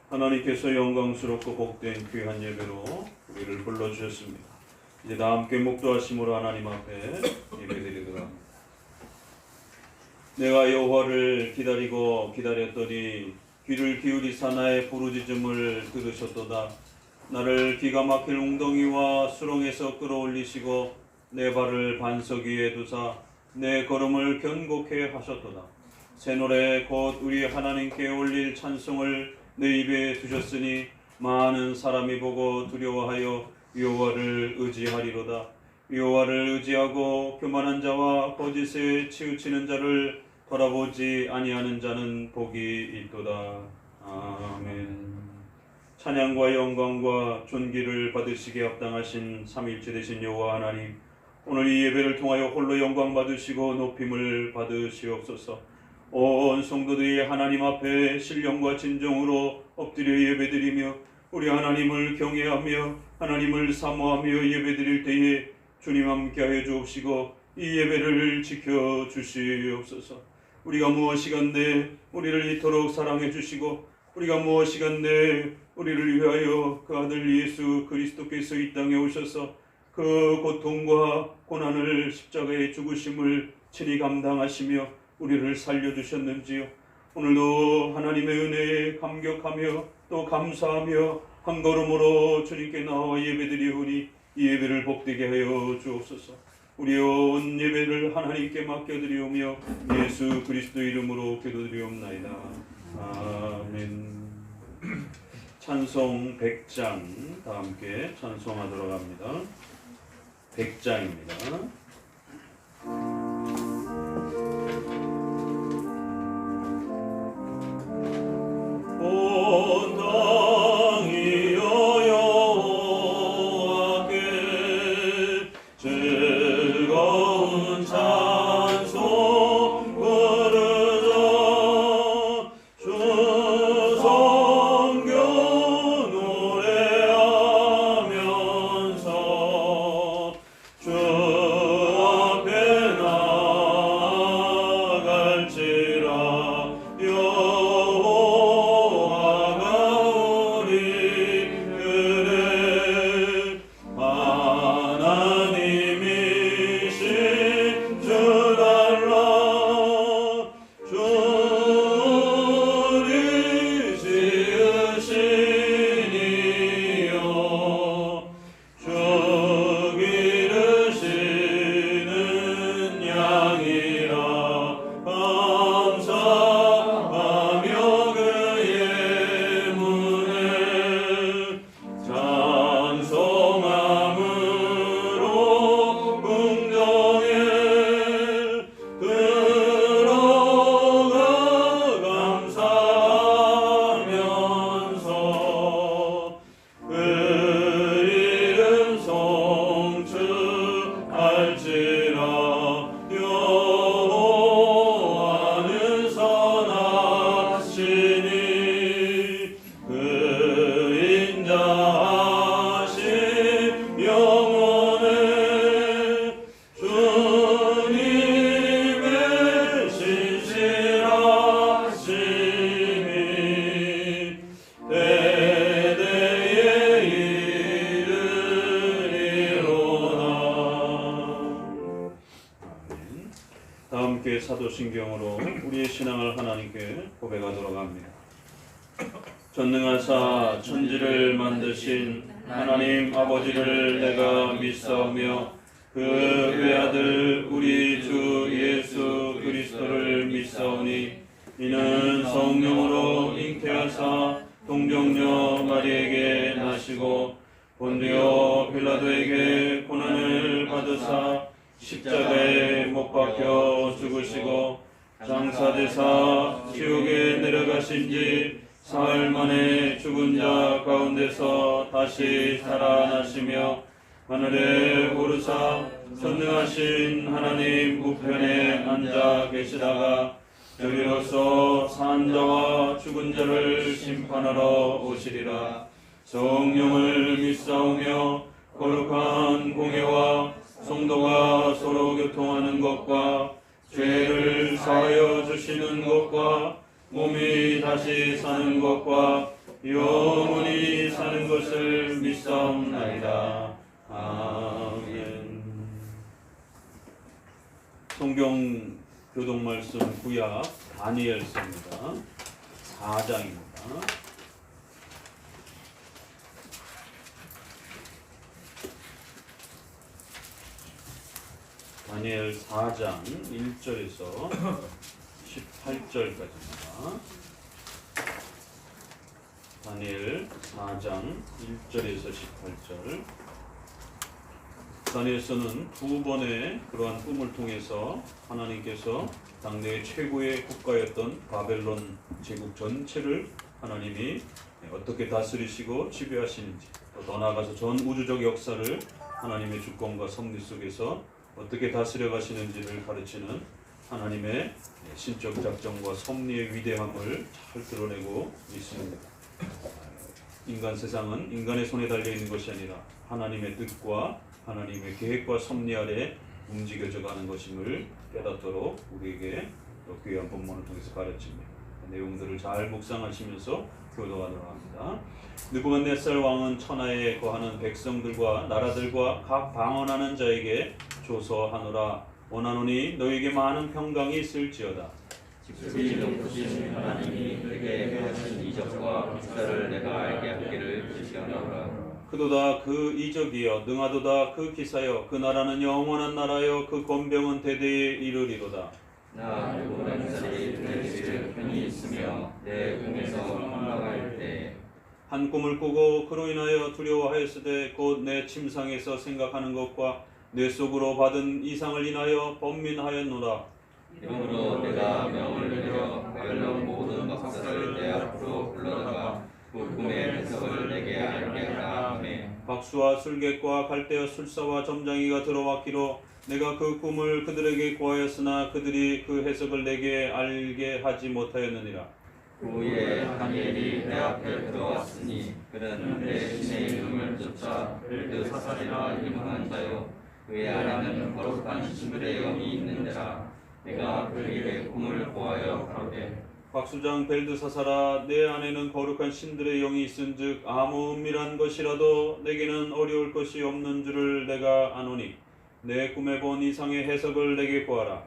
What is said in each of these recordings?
하나님께서 영광스럽고 복된 귀한 예배로 우리를 불러주셨습니다. 이제 다 함께 목도하심으로 하나님 앞에 예배드리도록 합니다. 내가 여호와를 기다리고 기다렸더니 귀를 기울이사 나의 부르짖음을 들으셨도다. 나를 기가 막힐 웅덩이와 수렁에서 끌어올리시고 내 발을 반석 위에 두사 내 걸음을 견고케 하셨도다. 새 노래 곧 우리 하나님께 올릴 찬송을 내 입에 두셨으니 많은 사람이 보고 두려워하여 여호와를 의지하리로다. 여호와를 의지하고 교만한 자와 거짓에 치우치는 자를 돌아보지 아니하는 자는 복이 있도다. 아멘. 찬양과 영광과 존귀를 받으시기에 합당하신 삼위일체 되신 여호와 하나님, 오늘 이 예배를 통하여 홀로 영광 받으시고 높임을 받으시옵소서. 온 성도들이 하나님 앞에 신령과 진정으로 엎드려 예배드리며 우리 하나님을 경외하며 하나님을 사모하며 예배드릴 때에 주님 함께하여 주옵시고 이 예배를 지켜주시옵소서. 우리가 무엇이간데 우리를 이토록 사랑해 주시고 우리가 무엇이간데 우리를 위하여 그 아들 예수 그리스도께서 이 땅에 오셔서 그 고통과 고난을 십자가의 죽으심을 친히 감당하시며 우리를 살려주셨는지요. 오늘도 하나님의 은혜에 감격하며 또 감사하며 한 걸음으로 주님께 나와 예배드리오니 이 예배를 복되게 하여 주옵소서. 우리의 온 예배를 하나님께 맡겨드리오며 예수 그리스도 이름으로 기도드리옵나이다. 아멘. 찬송 100장 다 함께 찬송하도록 합니다. 100장입니다. 온 땅이여 여호와께 즐거운 찬송 부르자. 주 성교 노래하면서 주 앞에 나아갈지라. 사도신경으로 우리의 신앙을 하나님께 고백하도록 합니다. 전능하사 천지를 만드신 하나님 아버지를 내가 믿사오며 그 외아들 우리 주 예수 그리스도를 믿사오니 이는 성령으로 잉태하사 동정녀 마리에게 나시고 본디오 빌라도에게 고난을 받으사 십자가에 못 박혀 죽으시고 장사되사 지옥에 내려가신 지 사흘 만에 죽은 자 가운데서 다시 살아나시며 하늘에 오르사 전능하신 하나님 우편에 앉아 계시다가 저리로서 산 자와 죽은 자를 심판하러 오시리라. 성령을 믿사오며 거룩한 공예와 성도가 서로 교통하는 것과 죄를 사하여 주시는 것과 몸이 다시 사는 것과 영원히 사는 것을 믿사옵나이다. 아멘. 성경 교독 말씀 구약 다니엘서입니다. 4장입니다. 다니엘 4장 1절에서 18절까지입니다. 다니엘 4장 1절에서 18절. 다니엘서는 두 번의 그러한 꿈을 통해서 하나님께서 당대의 최고의 국가였던 바벨론 제국 전체를 하나님이 어떻게 다스리시고 지배하시는지, 또 더 나아가서 전 우주적 역사를 하나님의 주권과 섭리 속에서 어떻게 다스려 가시는지를 가르치는 하나님의 신적 작정과 섭리의 위대함을 잘 드러내고 있습니다. 인간 세상은 인간의 손에 달려 있는 것이 아니라 하나님의 뜻과 하나님의 계획과 섭리 아래 움직여져 가는 것임을 깨닫도록 우리에게 귀한 본문을 통해서 가르칩니다. 내용들을 잘 묵상하시면서 교도하도록 합니다. 느부갓네살 왕은 천하에 거하는 백성들과 나라들과 각 방언하는 자에게 조서하노라. 원하노니 너에게 많은 평강이 있을지어다. 직접이 높으신 하나님이 내게 행하신 이적과 기사를 내가 알게 하기를 지시하노라. 그도다 그 이적이여 능하도다 그 기사여 그 나라는 영원한 나라여 그 권병은 대대에 이르리로다. 나 느부갓네살이 내 집에 편히 있으며 내 궁에서 흘러갈 때 한 꿈을 꾸고 그로 인하여 두려워하였으되 곧 내 침상에서 생각하는 것과 뇌 속으로 받은 이상을 인하여 번민하였노라. 이러므로 내가 명을 내려 바벨론 모든 박사를 내 앞으로 불러다가 그 꿈의 해석을 내게 알게 하라 하매 박수와 술객과 갈대와 술사와 점장이가 들어왔기로 내가 그 꿈을 그들에게 고하였으나 그들이 그 해석을 내게 알게 하지 못하였느니라. 그 후에 다니엘이 내 앞에 들어왔으니 그는 내 신의 이름을 쫓아 벨드사살이라 이름한 자요 그의 안에는 거룩한 신들의 영이 있는데라. 내가 그에게 꿈을 보아여 가로되 박수장 벨드사살아 내 안에는 거룩한 신들의 영이 있은즉 아무 은밀한 것이라도 내게는 어려울 것이 없는 줄을 내가 아노니 내 꿈에 본 이상의 해석을 내게 구하라.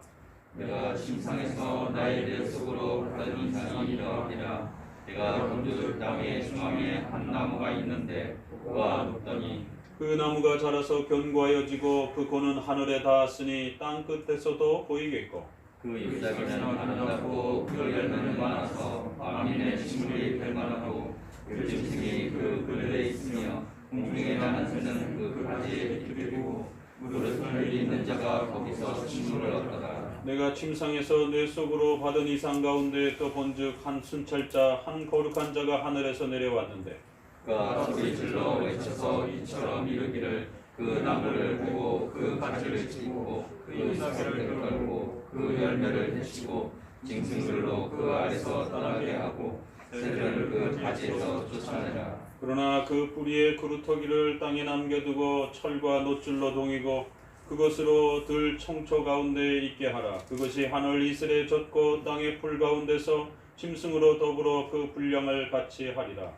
내가 침상에서 나의 뇌 속으로 받은 이상이 이러하니라. 내가 본즉 땅의 중앙에 한 나무가 있는데 그가 높더니 그 나무가 자라서 견고하여지고 그 고는 하늘에 닿았으니 땅 끝에서도 보이겠고 그 잎사귀는 아름답고 그 열매는 많아서 만민의 식물이 될 만하고 그 짐승이 그 그늘에 있으며 공중에 나는 새는 그 가지에 비틀리고 무릇을 있는 자가 거기서 식물을 얻더라. 내가 침상에서 뇌 속으로 받은 이상 가운데 또 본즉 한 순찰자 한 거룩한 자가 하늘에서 내려왔는데 그가 소리질러 외쳐서 이처럼 이르기를 그 나무를 베고 그 가지를 찢고 그 잎사귀를 떨고 그 열매를 데치고 짐승들로 그 아래서 떠나게 하고 새를 그 가지에서 쫓아내라. 그러나 그 뿌리의 그루터기를 땅에 남겨두고 철과 노줄로 동이고 그것으로 들 청초 가운데 있게 하라. 그것이 하늘 이슬에 젖고 땅의 풀 가운데서 짐승으로 더불어 그 분량을 같이 하리라.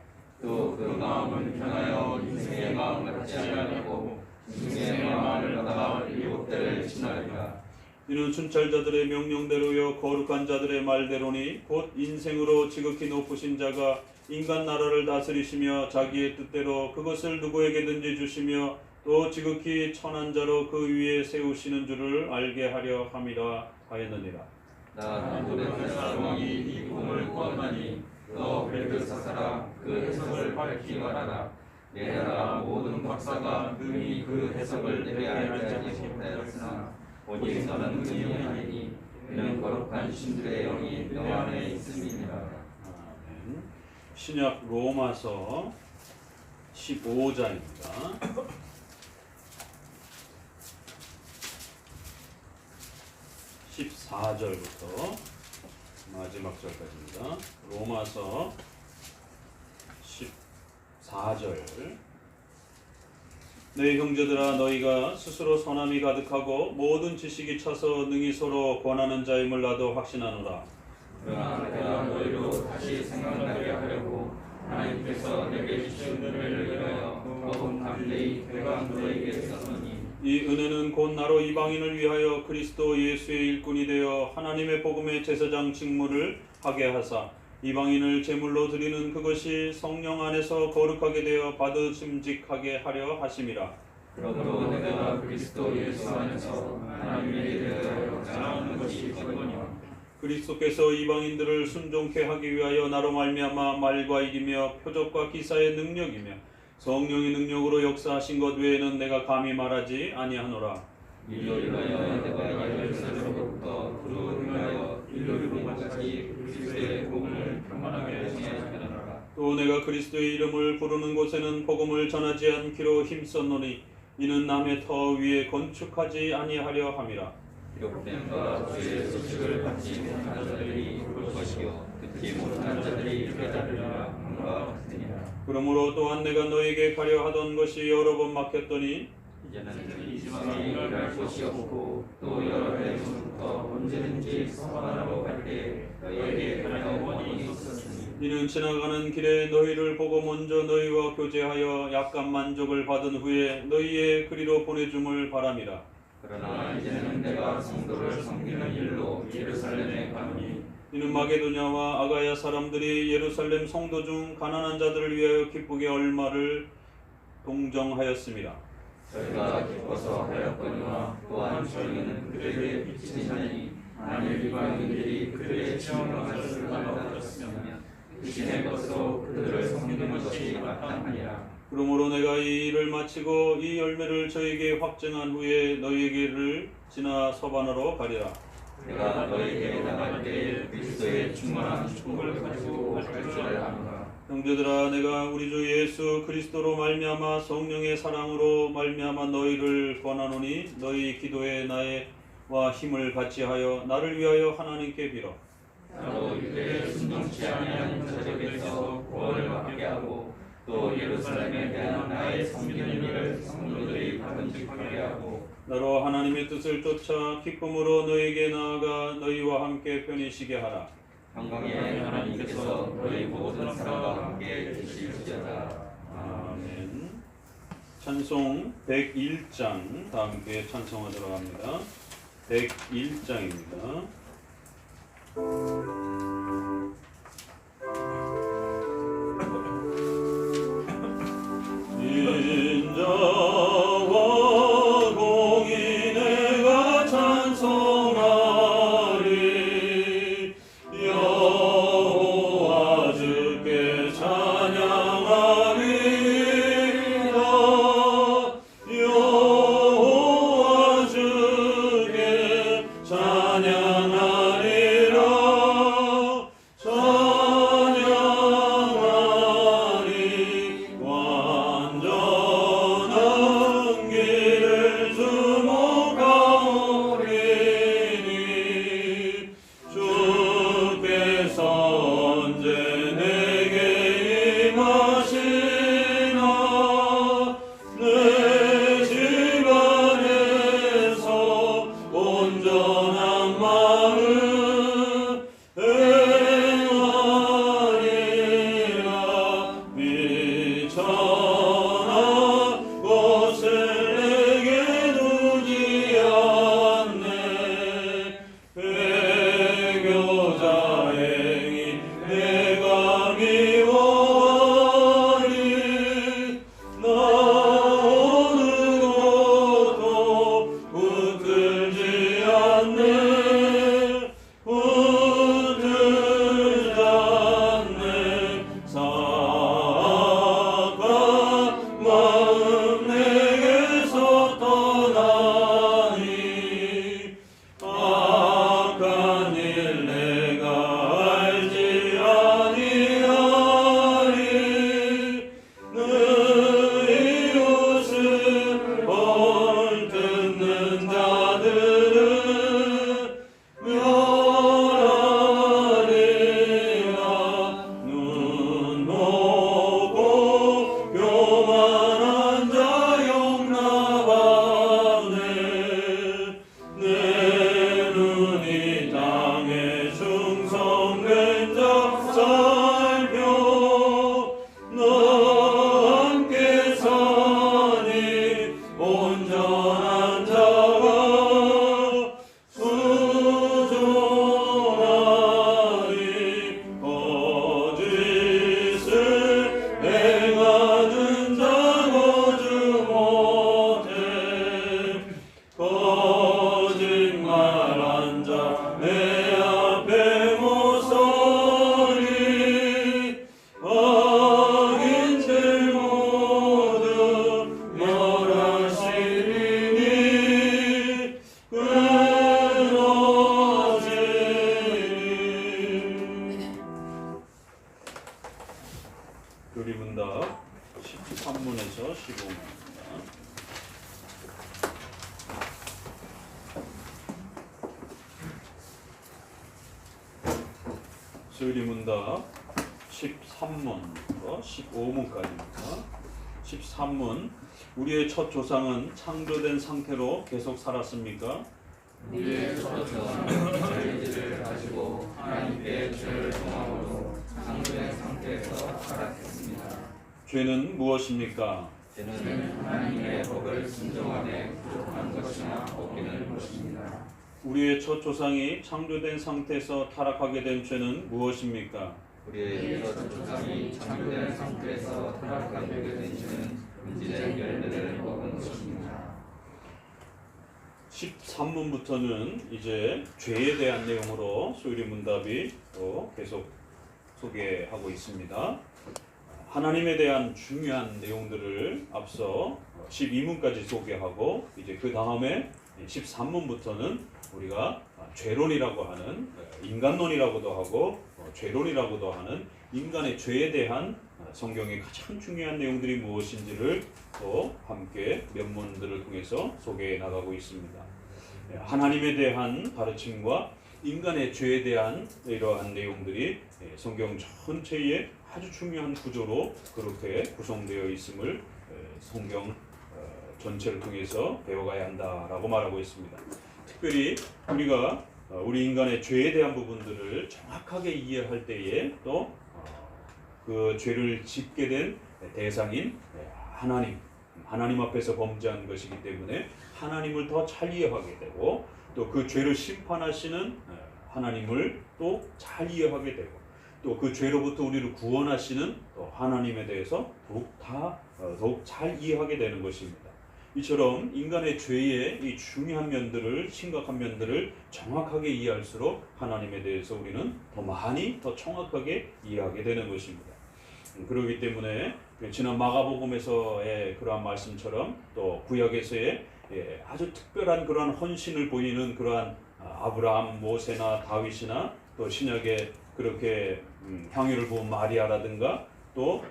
또 그 마음은 편하여 인생의 마음 같지 아니하고 인생의 마음을 받아 일곱 대를 지나리라. 이는 순찰자들의 명령대로요 거룩한 자들의 말대로니 곧 인생으로 지극히 높으신 자가 인간 나라를 다스리시며 자기의 뜻대로 그것을 누구에게든지 주시며 또 지극히 천한 자로 그 위에 세우시는 줄을 알게 하려 함이라 하였느니라. 나 느부갓네살 왕이 이 꿈을 꾸었나니 너 벨드사살아 그 해석을 밝히 말하라. 내 나라 모든 박사가 능히 그 해석을 내게 알게 하지 못하였으나 오직 너는 능히 아니니 이는 거룩한 신들의 영이 너 안에 있음이니라. 아멘. 신약 로마서 15장입니다. 14절부터 마지막 절까지입니다. 로마서 14절. 내 형제들아 너희가 스스로 선함이 가득하고 모든 지식이 차서 능히 서로 권하는 자임을 나도 확신하노라. 그러나 내가 너희로 다시 생각나게 하려고 하나님께서 내게 주신 은혜를 위하여 더욱 담대히 내가 너에게 썼노니 이 은혜는 곧 나로 이방인을 위하여 그리스도 예수의 일꾼이 되어 하나님의 복음의 제사장 직무를 하게 하사 이방인을 제물로 드리는 그것이 성령 안에서 거룩하게 되어 받으심직하게 하려 하심이라. 그러므로 내가 그리스도 예수 안에서 하나님에게 대하여 자랑하는 것이 이거니와 그리스도께서 이방인들을 순종케 하기 위하여 나로 말미암아 말과 일이며 표적과 기사의 능력이며 성령의 능력으로 역사하신 것 외에는 내가 감히 말하지 아니하노라. 이로 인하여 내가 예루살렘으로부터 두루 행하여 일루리로까지 그리스도의 복음을 평안하게 전하리라. 또 내가 그리스도의 이름을 부르는 곳에는 복음을 전하지 않기로 힘썼노니 이는 남의 터 위에 건축하지 아니하려 함이라. 이렇게 내가 주의 소식을 받지 못한 자들이 볼 것이요 듣지 못한 자들이 깨달으리라 함과 같으니라. 그러므로 또한 내가 너에게 가려 하던 것이 여러 번 막혔더니 이제는 이 지방에 일할 곳이 없고 또 여러 해 전부터 언제든지 서반하러 갈 때 너에게 가려 원이 있었으니 이는 지나가는 길에 너희를 보고 먼저 너희와 교제하여 약간 만족을 받은 후에 너희의 그리로 보내줌을 바람이라. 그러나 이제는 내가 성도를 섬기는 일로 예루살렘에 가노니 이는 마게도냐와 아가야 사람들이 예루살렘 성도 중 가난한 자들을 위하여 기쁘게 얼마를 동정하였습니다. 저희가 기뻐서 하였거니와 또한 저희는 그들에게 빛이 나니 만일 이방인들이 그들의 체험을 받았으면 대신에 것으로 그들을 섬기는 것이 마땅하니라. 그러므로 내가 이 일을 마치고 이 열매를 저에게 확증한 후에 너희에게를 지나 서반하러 가리라. 내가 너에게 나갈 때에 그리스도의 충만한 축복을 가지고 갈 줄 아노라. 형제들아, 내가 우리 주 예수 그리스도로 말미암아 성령의 사랑으로 말미암아 너희를 권하노니 너희 기도에 나와 힘을 같이 하여 나를 위하여 하나님께 빌어. 나로 유대에 순종치 아니하는 자들에게서 구원을 받게 하고 또 예루살렘에 대한 나의 섬기는 일을 성도들이 받음직하게 하고 나로 하나님의 뜻을 쫓아 기쁨으로 너에게 나아가 너희와 함께 편히 쉬게 하라. 평강의 하나님께서 너희 모든 사람과 함께 계실지어다. 아멘. 찬송 101장 다 함께 찬송하도록 합니다. 101장입니다. 인자와 공인애가 찬송하리. 여호와 주께 찬양하리라. 여호와 주께 찬양하리라. 교리문답 13문에서 15문입니다. 교리문답 13문부터 15문까지입니다. 13문, 우리의 첫 조상은 창조된 상태로 계속 살았습니까? 우리의 첫 조상은 자유의지를 가지고 하나님께 죄를 정함으로 창조된 상태에서 타락했습니다. 죄는 무엇입니까? 죄는 하나님의 법을 순종하되 부족한 것이나 어기는 것입니다. 우리의 첫 조상이 창조된 상태에서 타락하게 된 죄는 무엇입니까? 우리의 첫 조상이 창조된 상태에서 타락하게 된 죄는 금지된 열매를 먹은 것입니다. 13문부터는 이제 죄에 대한 내용으로 소유리 문답이 또 계속 소개하고 있습니다. 하나님에 대한 중요한 내용들을 앞서 12문까지 소개하고 이제 그 다음에 13문부터는 우리가 죄론이라고 하는 인간론이라고도 하고 죄론이라고도 하는 인간의 죄에 대한 성경의 가장 중요한 내용들이 무엇인지를 또 함께 몇 문들을 통해서 소개해 나가고 있습니다. 하나님에 대한 가르침과 인간의 죄에 대한 이러한 내용들이 성경 전체에 아주 중요한 구조로 그렇게 구성되어 있음을 성경 전체를 통해서 배워가야 한다라고 말하고 있습니다. 특별히 우리가 우리 인간의 죄에 대한 부분들을 정확하게 이해할 때에 또 그 죄를 짓게 된 대상인 하나님 앞에서 범죄한 것이기 때문에 하나님을 더 잘 이해하게 되고 또 그 죄를 심판하시는 하나님을 또 잘 이해하게 되고 또 그 죄로부터 우리를 구원하시는 또 하나님에 대해서 더욱 잘 이해하게 되는 것입니다. 이처럼 인간의 죄의 이 중요한 면들을 심각한 면들을 정확하게 이해할수록 하나님에 대해서 우리는 더 많이 더 정확하게 이해하게 되는 것입니다. 그렇기 때문에 지난 마가복음에서의 그러한 말씀처럼 또 구약에서의 아주 특별한 그러한 헌신을 보이는 그러한 아브라함, 모세나 다윗이나 또 신약에 그렇게 향유를 부은 마리아라든가 또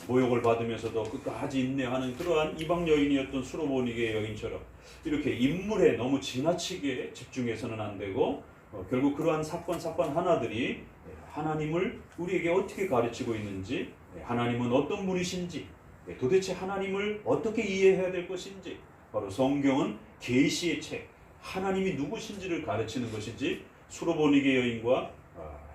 모욕을 받으면서도 끝까지 인내하는 그러한 이방 여인이었던 수로보니게 여인처럼 이렇게 인물에 너무 지나치게 집중해서는 안 되고 결국 그러한 사건 하나들이 하나님을 우리에게 어떻게 가르치고 있는지, 하나님은 어떤 분이신지, 도대체 하나님을 어떻게 이해해야 될 것인지, 바로 성경은 계시의 책, 하나님이 누구신지를 가르치는 것이지 수로보니게 여인과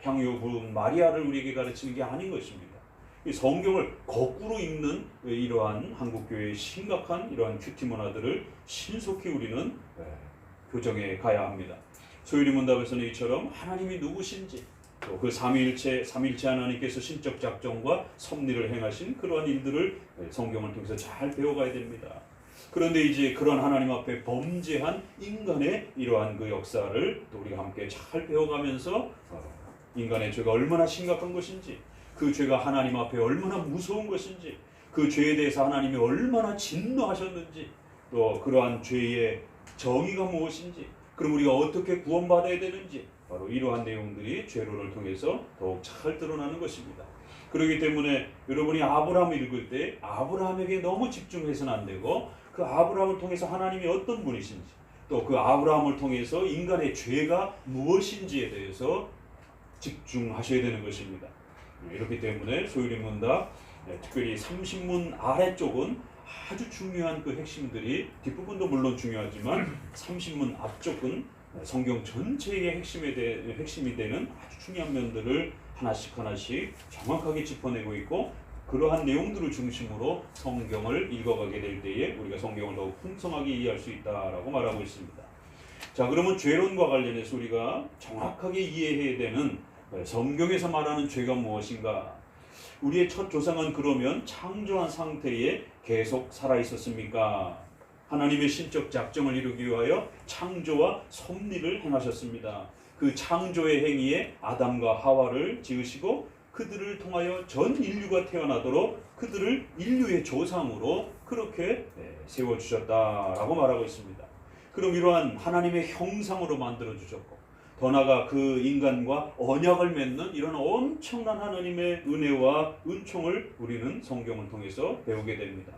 향유 부은 마리아를 우리에게 가르치는 게 아닌 것입니다. 이 성경을 거꾸로 읽는 이러한 한국교회의 심각한 이러한 큐티 문화들을 신속히 우리는 교정해 가야 합니다. 소유리 문답에서는 이처럼 하나님이 누구신지 또 그 삼위일체 하나님께서 신적 작정과 섭리를 행하신 그러한 일들을 성경을 통해서 잘 배워가야 됩니다. 그런데 이제 그런 하나님 앞에 범죄한 인간의 이러한 그 역사를 또 우리가 함께 잘 배워가면서 인간의 죄가 얼마나 심각한 것인지, 그 죄가 하나님 앞에 얼마나 무서운 것인지, 그 죄에 대해서 하나님이 얼마나 진노하셨는지, 또 그러한 죄의 정의가 무엇인지, 그럼 우리가 어떻게 구원받아야 되는지, 바로 이러한 내용들이 죄론을 통해서 더욱 잘 드러나는 것입니다. 그렇기 때문에 여러분이 아브라함을 읽을 때 아브라함에게 너무 집중해서는 안 되고 그 아브라함을 통해서 하나님이 어떤 분이신지, 또 그 아브라함을 통해서 인간의 죄가 무엇인지에 대해서 집중하셔야 되는 것입니다. 이렇기 때문에 소유리 문답, 특별히 30문 아래쪽은 아주 중요한 그 핵심들이, 뒷부분도 물론 중요하지만 30문 앞쪽은 성경 전체의 핵심이 되는 아주 중요한 면들을 하나씩 정확하게 짚어내고 있고, 그러한 내용들을 중심으로 성경을 읽어가게 될 때에 우리가 성경을 더욱 풍성하게 이해할 수 있다라고 말하고 있습니다. 자, 그러면 죄론과 관련해서 우리가 정확하게 이해해야 되는 성경에서 말하는 죄가 무엇인가? 우리의 첫 조상은 그러면 창조한 상태에 계속 살아 있었습니까? 하나님의 신적 작정을 이루기 위하여 창조와 섭리를 행하셨습니다. 그 창조의 행위에 아담과 하와를 지으시고 그들을 통하여 전 인류가 태어나도록 그들을 인류의 조상으로 그렇게 세워주셨다라고 말하고 있습니다. 그럼 이러한 하나님의 형상으로 만들어주셨고 더 나아가 그 인간과 언약을 맺는 이런 엄청난 하나님의 은혜와 은총을 우리는 성경을 통해서 배우게 됩니다.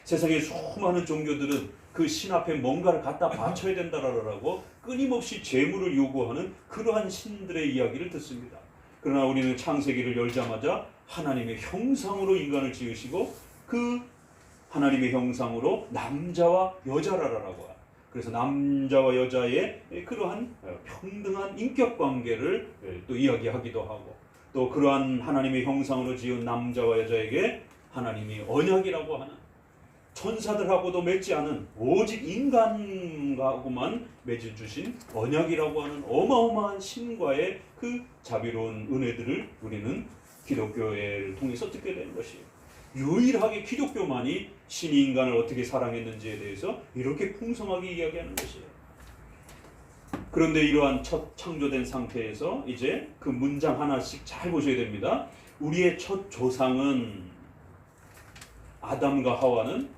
세상의 수많은 종교들은 그 신 앞에 뭔가를 갖다 바쳐야 된다라고 끊임없이 재물을 요구하는 그러한 신들의 이야기를 듣습니다. 그러나 우리는 창세기를 열자마자 하나님의 형상으로 인간을 지으시고 그 하나님의 형상으로 남자와 여자라라고 합니다. 그래서 남자와 여자의 그러한 평등한 인격 관계를 또 이야기하기도 하고, 또 그러한 하나님의 형상으로 지은 남자와 여자에게 하나님이 언약이라고 하는, 천사들하고도 맺지 않은 오직 인간하고만 맺어 주신 언약이라고 하는 어마어마한 신과의 그 자비로운 은혜들을 우리는 기독교를 통해서 듣게 되는 것이에요. 유일하게 기독교만이 신이 인간을 어떻게 사랑했는지에 대해서 이렇게 풍성하게 이야기하는 것이에요. 그런데 이러한 첫 창조된 상태에서 이제 그 문장 하나씩 잘 보셔야 됩니다. 우리의 첫 조상은, 아담과 하와는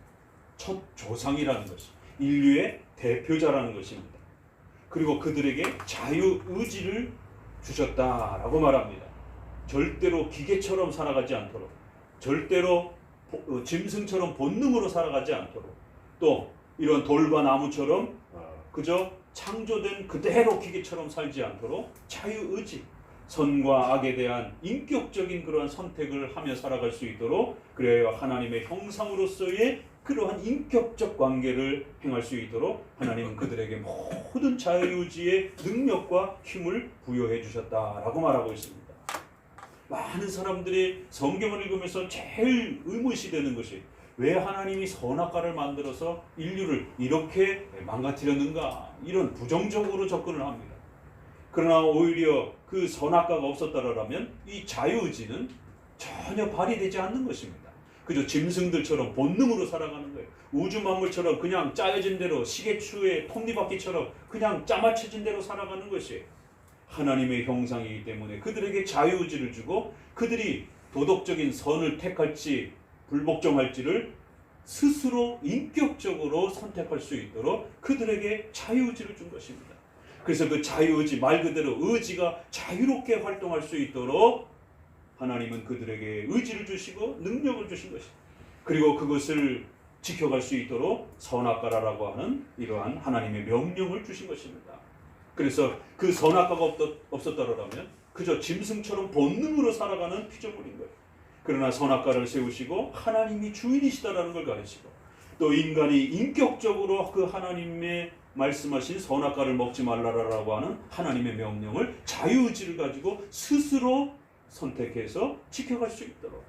첫 조상이라는 것이 인류의 대표자라는 것입니다. 그리고 그들에게 자유의지를 주셨다라고 말합니다. 절대로 기계처럼 살아가지 않도록, 절대로 짐승처럼 본능으로 살아가지 않도록, 또 이런 돌과 나무처럼 그저 창조된 그대로 기계처럼 살지 않도록 자유의지, 선과 악에 대한 인격적인 그러한 선택을 하며 살아갈 수 있도록, 그래야 하나님의 형상으로서의 그러한 인격적 관계를 행할 수 있도록 하나님은 그들에게 모든 자유의지의 능력과 힘을 부여해 주셨다라고 말하고 있습니다. 많은 사람들이 성경을 읽으면서 제일 의문시되는 것이, 왜 하나님이 선악과를 만들어서 인류를 이렇게 망가뜨렸는가, 이런 부정적으로 접근을 합니다. 그러나 오히려 그 선악과가 없었다라면 이 자유의지는 전혀 발휘되지 않는 것입니다. 그저 짐승들처럼 본능으로 살아가는 거예요. 우주 만물처럼 그냥 짜여진 대로, 시계추의 톱니바퀴처럼 그냥 짜맞춰진 대로 살아가는 것이에요. 하나님의 형상이기 때문에 그들에게 자유의지를 주고, 그들이 도덕적인 선을 택할지 불복종할지를 스스로 인격적으로 선택할 수 있도록 그들에게 자유의지를 준 것입니다. 그래서 그 자유의지, 말 그대로 의지가 자유롭게 활동할 수 있도록 하나님은 그들에게 의지를 주시고 능력을 주신 것입니다. 그리고 그것을 지켜갈 수 있도록 선악과라고 하는 이러한 하나님의 명령을 주신 것입니다. 그래서 그 선악과가 없었다라면 그저 짐승처럼 본능으로 살아가는 피조물인 거예요. 그러나 선악과를 세우시고 하나님이 주인이시다라는 걸 가르치고, 또 인간이 인격적으로 그 하나님의 말씀하신 선악과를 먹지 말라라고 하는 하나님의 명령을 자유의지를 가지고 스스로 선택해서 지켜갈 수 있도록,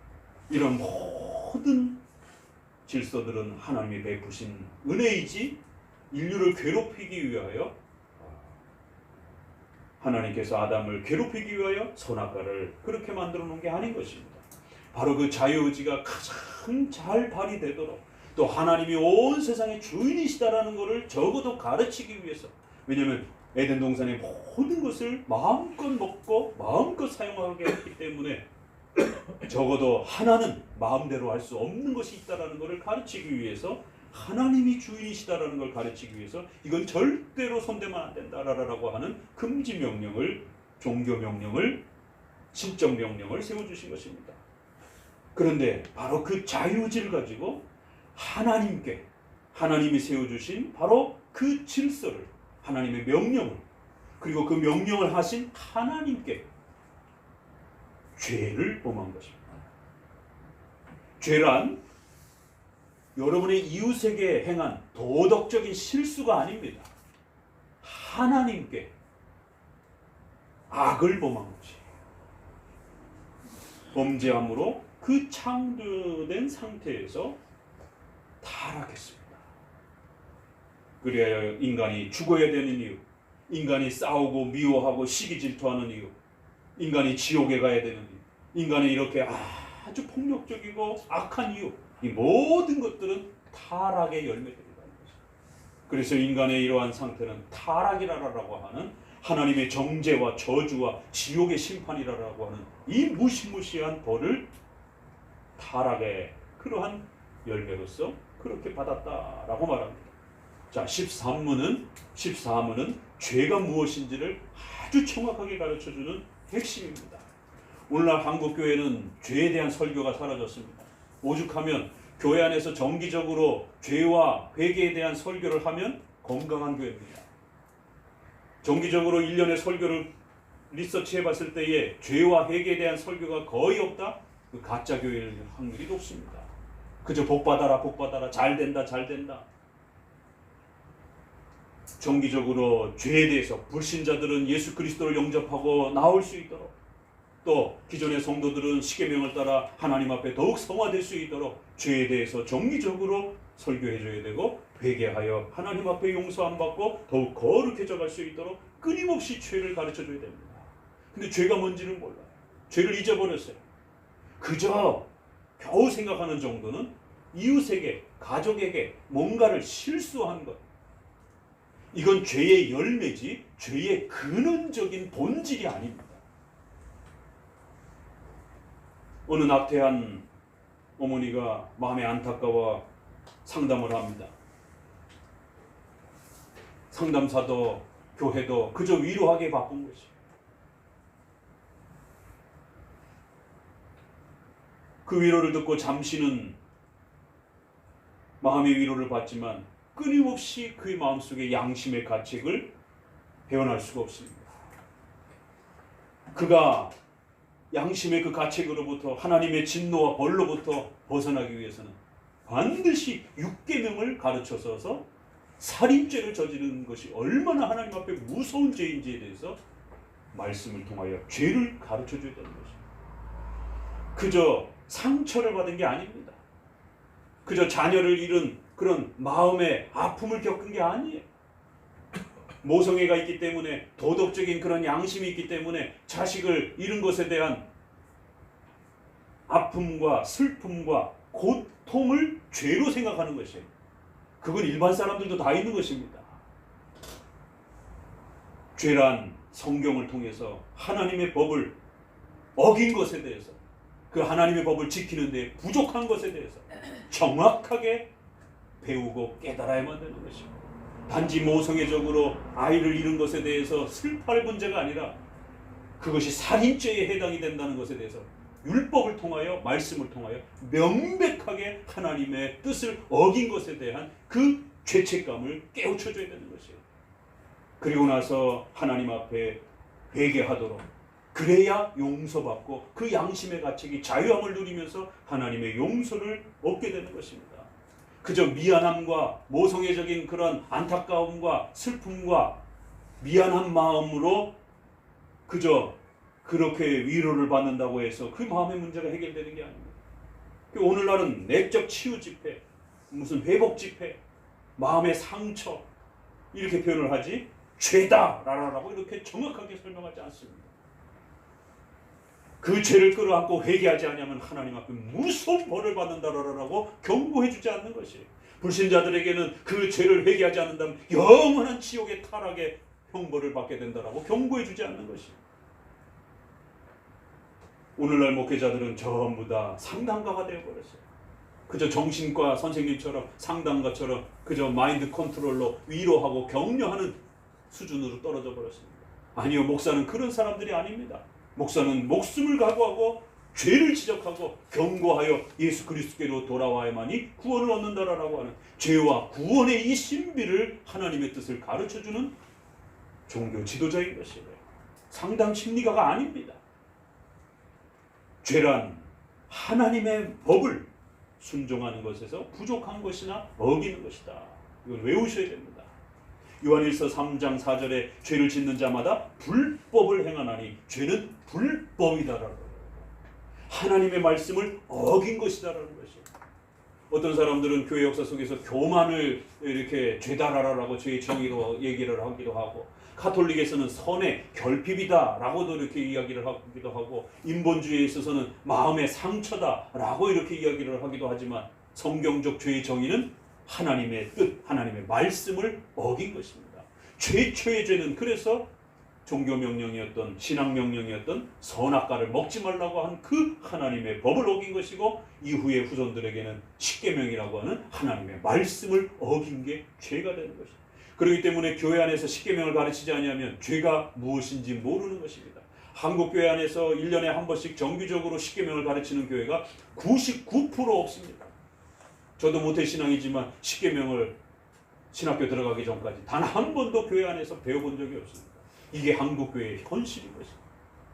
이런 모든 질서들은 하나님이 베푸신 은혜이지 인류를 괴롭히기 위하여, 하나님께서 아담을 괴롭히기 위하여 선악과를 그렇게 만들어 놓은 게 아닌 것입니다. 바로 그 자유의지가 가장 잘 발휘되도록, 또 하나님이 온 세상의 주인이시다라는 것을 적어도 가르치기 위해서, 왜냐하면 에덴 동산의 모든 것을 마음껏 먹고 마음껏 사용하게 했기 때문에 적어도 하나는 마음대로 할 수 없는 것이 있다라는 것을 가르치기 위해서, 하나님이 주인이시다라는 걸 가르치기 위해서 이건 절대로 손대면 안 된다라고 하는 금지 명령을, 종교 명령을, 신적 명령을 세워주신 것입니다. 그런데 바로 그 자유의지를 가지고 하나님께, 하나님이 세워주신 바로 그 질서를, 하나님의 명령을, 그리고 그 명령을 하신 하나님께 죄를 범한 것입니다. 죄란 여러분의 이웃에게 행한 도덕적인 실수가 아닙니다. 하나님께 악을 범한 것이에요. 범죄함으로 그 창조된 상태에서 타락했습니다. 그래야 인간이 죽어야 되는 이유, 인간이 싸우고 미워하고 시기 질투하는 이유, 인간이 지옥에 가야 되는 이유, 인간이 이렇게 아주 폭력적이고 악한 이유, 이 모든 것들은 타락의 열매들이라는 것입니다. 그래서 인간의 이러한 상태는 타락이라고 하는 하나님의 정죄와 저주와 지옥의 심판이라고 하는 이 무시무시한 벌을 타락의 그러한 열매로서 그렇게 받았다라고 말합니다. 자, 14문은 죄가 무엇인지를 아주 정확하게 가르쳐주는 핵심입니다. 오늘날 한국교회는 죄에 대한 설교가 사라졌습니다. 오죽하면 교회 안에서 정기적으로 죄와 회개에 대한 설교를 하면 건강한 교회입니다. 정기적으로 1년의 설교를 리서치해 봤을 때에 죄와 회개에 대한 설교가 거의 없다? 그 가짜 교회일 확률이 높습니다. 그저 복받아라, 잘된다. 정기적으로 죄에 대해서 불신자들은 예수 그리스도를 영접하고 나올 수 있도록, 또 기존의 성도들은 십계명을 따라 하나님 앞에 더욱 성화될 수 있도록 죄에 대해서 정기적으로 설교해줘야 되고, 회개하여 하나님 앞에 용서함 받고 더욱 거룩해져 갈 수 있도록 끊임없이 죄를 가르쳐줘야 됩니다. 근데 죄가 뭔지는 몰라요. 죄를 잊어버렸어요. 그저 겨우 생각하는 정도는 이웃에게, 가족에게 뭔가를 실수한 것, 이건 죄의 열매지 죄의 근원적인 본질이 아닙니다. 어느 낙태한 어머니가 마음에 안타까워 상담을 합니다. 상담사도 교회도 그저 위로하게 바쁜 것이. 그 위로를 듣고 잠시는 마음의 위로를 받지만 끊임없이 그의 마음속에 양심의 가책을 헤어날 수가 없습니다. 그가 양심의 그 가책으로부터, 하나님의 진노와 벌로부터 벗어나기 위해서는 반드시 6계명을 가르쳐서 살인죄를 저지르는 것이 얼마나 하나님 앞에 무서운 죄인지에 대해서 말씀을 통하여 죄를 가르쳐줘야 되는 것입니다. 그저 상처를 받은 게 아닙니다. 그저 자녀를 잃은 그런 마음의 아픔을 겪은 게 아니에요. 모성애가 있기 때문에, 도덕적인 그런 양심이 있기 때문에 자식을 잃은 것에 대한 아픔과 슬픔과 고통을 죄로 생각하는 것이에요. 그건 일반 사람들도 다 있는 것입니다. 죄란 성경을 통해서 하나님의 법을 어긴 것에 대해서, 그 하나님의 법을 지키는 데 부족한 것에 대해서 정확하게 배우고 깨달아야만 되는 것입니다. 단지 모성애적으로 아이를 잃은 것에 대해서 슬퍼할 문제가 아니라 그것이 살인죄에 해당이 된다는 것에 대해서 율법을 통하여, 말씀을 통하여 명백하게 하나님의 뜻을 어긴 것에 대한 그 죄책감을 깨우쳐줘야 되는 것이에요. 그리고 나서 하나님 앞에 회개하도록, 그래야 용서받고 그 양심의 가책이 자유함을 누리면서 하나님의 용서를 얻게 되는 것입니다. 그저 미안함과 모성애적인 그런 안타까움과 슬픔과 미안한 마음으로 그저 그렇게 위로를 받는다고 해서 그 마음의 문제가 해결되는 게 아닙니다. 오늘날은 내적 치유 집회, 무슨 회복 집회, 마음의 상처 이렇게 표현을 하지 죄다라고 이렇게 정확하게 설명하지 않습니다. 그 죄를 끌어안고 회개하지 않으면 하나님 앞에 무서운 벌을 받는다라고 경고해 주지 않는 것이에요. 불신자들에게는 그 죄를 회개하지 않는다면 영원한 지옥의 타락의 형벌을 받게 된다라고 경고해 주지 않는 것이에요. 오늘날 목회자들은 전부 다 상담가가 되어버렸어요. 그저 정신과 선생님처럼, 상담가처럼 그저 마인드 컨트롤로 위로하고 격려하는 수준으로 떨어져 버렸습니다. 아니요, 목사는 그런 사람들이 아닙니다. 목사는 목숨을 각오하고 죄를 지적하고 경고하여 예수 그리스도께로 돌아와야만이 구원을 얻는다라고 하는 죄와 구원의 이 신비를, 하나님의 뜻을 가르쳐주는 종교 지도자인 것이에요. 상담 심리가가 아닙니다. 죄란 하나님의 법을 순종하는 것에서 부족한 것이나 어기는 것이다. 이걸 외우셔야 됩니다. 요한일서 3장 4절에 죄를 짓는 자마다 불법을 행하나니 죄는 불법이다라고, 하나님의 말씀을 어긴 것이다라는 것이에요. 어떤 사람들은 교회 역사 속에서 교만을 이렇게 죄다라라고 죄의 정의로 얘기를 하기도 하고, 가톨릭에서는 선의 결핍이다라고도 이렇게 이야기를 하기도 하고, 인본주의에 있어서는 마음의 상처다라고 이렇게 이야기를 하기도 하지만, 성경적 죄의 정의는 하나님의 뜻, 하나님의 말씀을 어긴 것입니다. 최초의 죄는 그래서 종교 명령이었던 신앙 명령이었던 선악과를 먹지 말라고 한 그 하나님의 법을 어긴 것이고 이후의 후손들에게는 십계명이라고 하는 하나님의 말씀을 어긴 게 죄가 되는 것입니다. 그렇기 때문에 교회 안에서 십계명을 가르치지 않으면 죄가 무엇인지 모르는 것입니다. 한국 교회 안에서 1년에 한 번씩 정기적으로 십계명을 가르치는 교회가 99% 없습니다. 저도 모태신앙이지만 십계명을 신학교 들어가기 전까지 단 한 번도 교회 안에서 배워본 적이 없습니다. 이게 한국교회의 현실인 것입니다.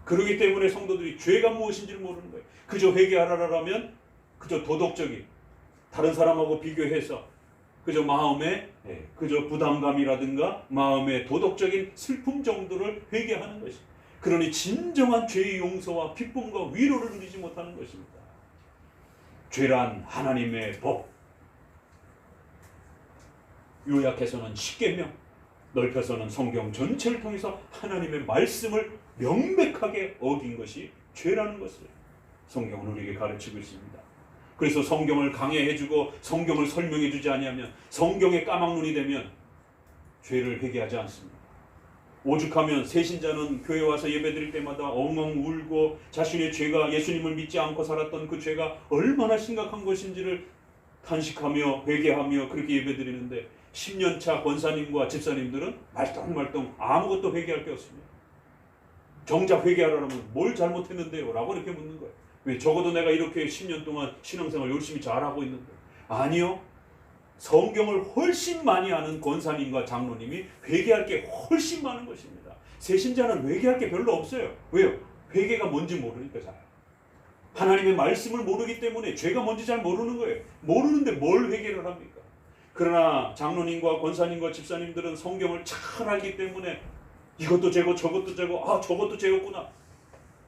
그렇기 때문에 성도들이 죄가 무엇인지를 모르는 거예요. 그저 회개하라라면 그저 도덕적인 다른 사람하고 비교해서 그저 마음에 그저 부담감이라든가 마음의 도덕적인 슬픔 정도를 회개하는 것입니다. 그러니 진정한 죄의 용서와 기쁨과 위로를 누리지 못하는 것입니다. 죄란 하나님의 법, 요약해서는 십계명, 넓혀서는 성경 전체를 통해서 하나님의 말씀을 명백하게 어긴 것이 죄라는 것을 성경은 우리에게 가르치고 있습니다. 그래서 성경을 강해해주고 성경을 설명해주지 아니하면, 성경에 까막눈이 되면 죄를 회개하지 않습니다. 오죽하면 새신자는 교회 와서 예배드릴 때마다 엉엉 울고 자신의 죄가, 예수님을 믿지 않고 살았던 그 죄가 얼마나 심각한 것인지를 탄식하며 회개하며 그렇게 예배드리는데, 10년차 권사님과 집사님들은 말똥말똥 아무것도 회개할 게 없습니다. 정작 회개하라면 뭘 잘못했는데요? 라고 이렇게 묻는 거예요. 왜? 적어도 내가 이렇게 10년 동안 신앙생활 열심히 잘하고 있는데. 아니요. 성경을 훨씬 많이 아는 권사님과 장로님이 회개할 게 훨씬 많은 것입니다. 새신자는 회개할 게 별로 없어요. 왜요? 회개가 뭔지 모르니까 잘. 하나님의 말씀을 모르기 때문에 죄가 뭔지 잘 모르는 거예요. 모르는데 뭘 회개를 합니까? 그러나 장로님과 권사님과 집사님들은 성경을 잘 알기 때문에 이것도 죄고 저것도 죄고 저것도 죄였구나.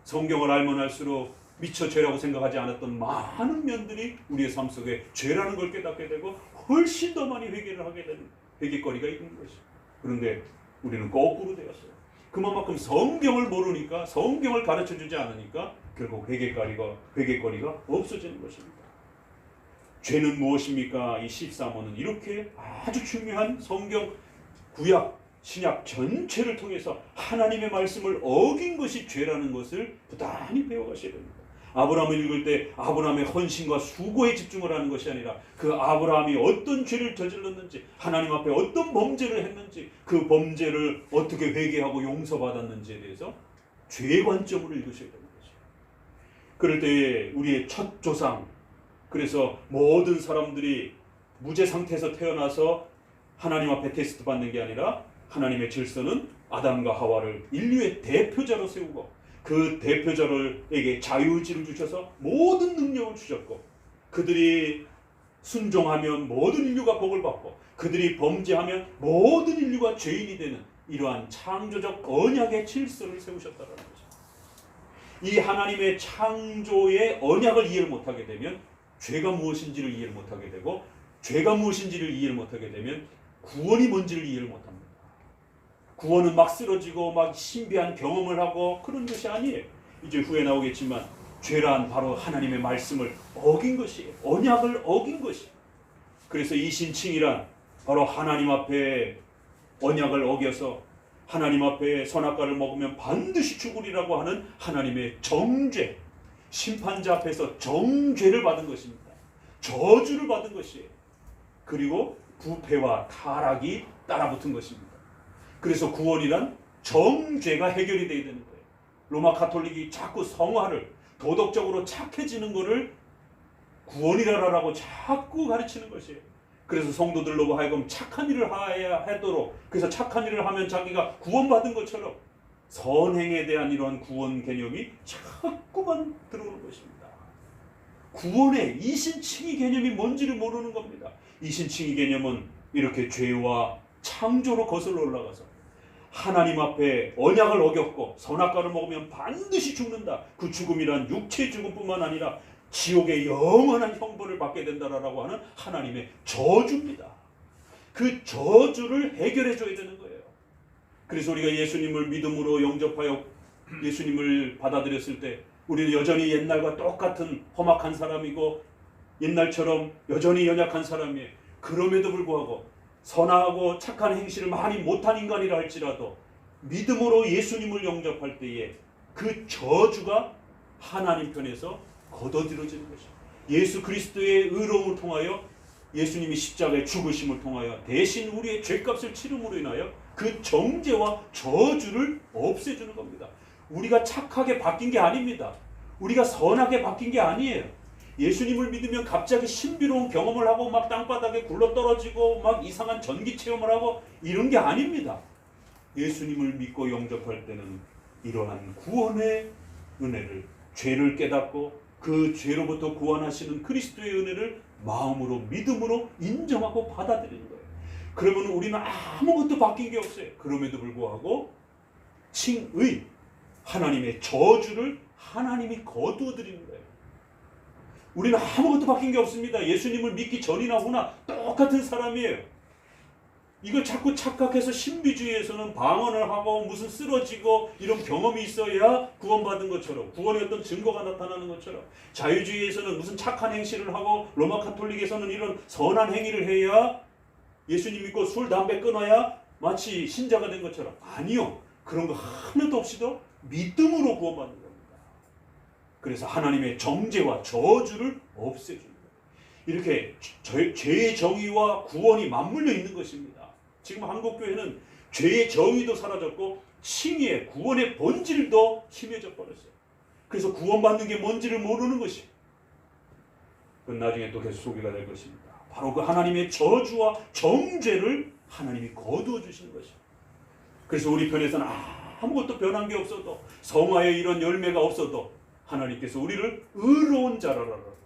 성경을 알면 알수록 미처 죄라고 생각하지 않았던 많은 면들이 우리의 삶 속에 죄라는 걸 깨닫게 되고 훨씬 더 많이 회개를 하게 되는 회개거리가 있는 것이죠. 그런데 우리는 거꾸로 되었어요. 그만큼 성경을 모르니까, 성경을 가르쳐주지 않으니까 결국 회개거리가 없어지는 것입니다. 죄는 무엇입니까? 이 13호는 이렇게 아주 중요한 성경, 구약, 신약 전체를 통해서 하나님의 말씀을 어긴 것이 죄라는 것을 부단히 배워가셔야 됩니다. 아브라함을 읽을 때 아브라함의 헌신과 수고에 집중을 하는 것이 아니라 그 아브라함이 어떤 죄를 저질렀는지, 하나님 앞에 어떤 범죄를 했는지, 그 범죄를 어떻게 회개하고 용서받았는지에 대해서 죄 관점으로 읽으셔야 되는 거죠. 그럴 때에 우리의 첫 조상, 그래서 모든 사람들이 무죄 상태에서 태어나서 하나님 앞에 테스트 받는 게 아니라 하나님의 질서는 아담과 하와를 인류의 대표자로 세우고 그 대표자에게 자유의지를 주셔서 모든 능력을 주셨고, 그들이 순종하면 모든 인류가 복을 받고 그들이 범죄하면 모든 인류가 죄인이 되는 이러한 창조적 언약의 질서를 세우셨다는 거죠. 이 하나님의 창조의 언약을 이해를 못하게 되면 죄가 무엇인지를 이해를 못하게 되고, 죄가 무엇인지를 이해를 못하게 되면 구원이 뭔지를 이해를 못합니다. 구원은 막 쓰러지고 막 신비한 경험을 하고 그런 것이 아니에요. 이제 후에 나오겠지만 죄란 바로 하나님의 말씀을 어긴 것이에요. 언약을 어긴 것이에요. 그래서 이신칭이란 바로 하나님 앞에 언약을 어겨서 하나님 앞에 선악과를 먹으면 반드시 죽으리라고 하는 하나님의 정죄, 심판자 앞에서 정죄를 받은 것입니다. 저주를 받은 것이에요. 그리고 부패와 타락이 따라붙은 것입니다. 그래서 구원이란 정죄가 해결이 돼야 되는 거예요. 로마 가톨릭이 자꾸 성화를, 도덕적으로 착해지는 것을 구원이라고 자꾸 가르치는 것이에요. 그래서 성도들로 하여금 착한 일을 해야 하도록, 그래서 착한 일을 하면 자기가 구원받은 것처럼 선행에 대한 이러한 구원 개념이 자꾸만 들어오는 것입니다. 구원의 이신칭의 개념이 뭔지를 모르는 겁니다. 이신칭의 개념은 이렇게 죄와 창조로 거슬러 올라가서 하나님 앞에 언약을 어겼고 선악과를 먹으면 반드시 죽는다. 그 죽음이란 육체의 죽음뿐만 아니라 지옥의 영원한 형벌을 받게 된다라고 하는 하나님의 저주입니다. 그 저주를 해결해 줘야 되는 거예요. 그래서 우리가 예수님을 믿음으로 영접하여 예수님을 받아들였을 때 우리는 여전히 옛날과 똑같은 험악한 사람이고 옛날처럼 여전히 연약한 사람이에요. 그럼에도 불구하고 선하고 착한 행실을 많이 못한 인간이라 할지라도 믿음으로 예수님을 영접할 때에 그 저주가 하나님 편에서 걷어들여지는 것입니다. 예수 그리스도의 의로움을 통하여 예수님이 십자가의 죽으심을 통하여 대신 우리의 죄값을 치름으로 인하여 그 정죄와 저주를 없애주는 겁니다. 우리가 착하게 바뀐 게 아닙니다. 우리가 선하게 바뀐 게 아니에요. 예수님을 믿으면 갑자기 신비로운 경험을 하고 막 땅바닥에 굴러떨어지고 막 이상한 전기 체험을 하고 이런 게 아닙니다. 예수님을 믿고 영접할 때는 이러한 구원의 은혜를, 죄를 깨닫고 그 죄로부터 구원하시는 그리스도의 은혜를 마음으로 믿음으로 인정하고 받아들이는 거예요. 그러면 우리는 아무것도 바뀐 게 없어요. 그럼에도 불구하고 칭의, 하나님의 저주를 하나님이 거두어 드리는 거예요. 우리는 아무것도 바뀐 게 없습니다. 예수님을 믿기 전이나 후나 똑같은 사람이에요. 이걸 자꾸 착각해서 신비주의에서는 방언을 하고 무슨 쓰러지고 이런 경험이 있어야 구원받은 것처럼, 구원의 어떤 증거가 나타나는 것처럼, 자유주의에서는 무슨 착한 행실을 하고 로마 카톨릭에서는 이런 선한 행위를 해야, 예수님 믿고 술 담배 끊어야 마치 신자가 된 것처럼, 아니요. 그런 거 하나도 없이도 믿음으로 구원받는 겁니다. 그래서 하나님의 정죄와 저주를 없애주는 거예요. 이렇게 죄의 정의와 구원이 맞물려 있는 것입니다. 지금 한국교회는 죄의 정의도 사라졌고 칭의의 구원의 본질도 희미해져 버렸어요. 그래서 구원받는 게 뭔지를 모르는 것이, 그건 나중에 또 계속 소개가 될 것입니다. 바로 그 하나님의 저주와 정죄를 하나님이 거두어 주시는 것이에요. 그래서 우리 편에서는 아무것도 변한 게 없어도, 성화의 이런 열매가 없어도 하나님께서 우리를 의로운 자라라고,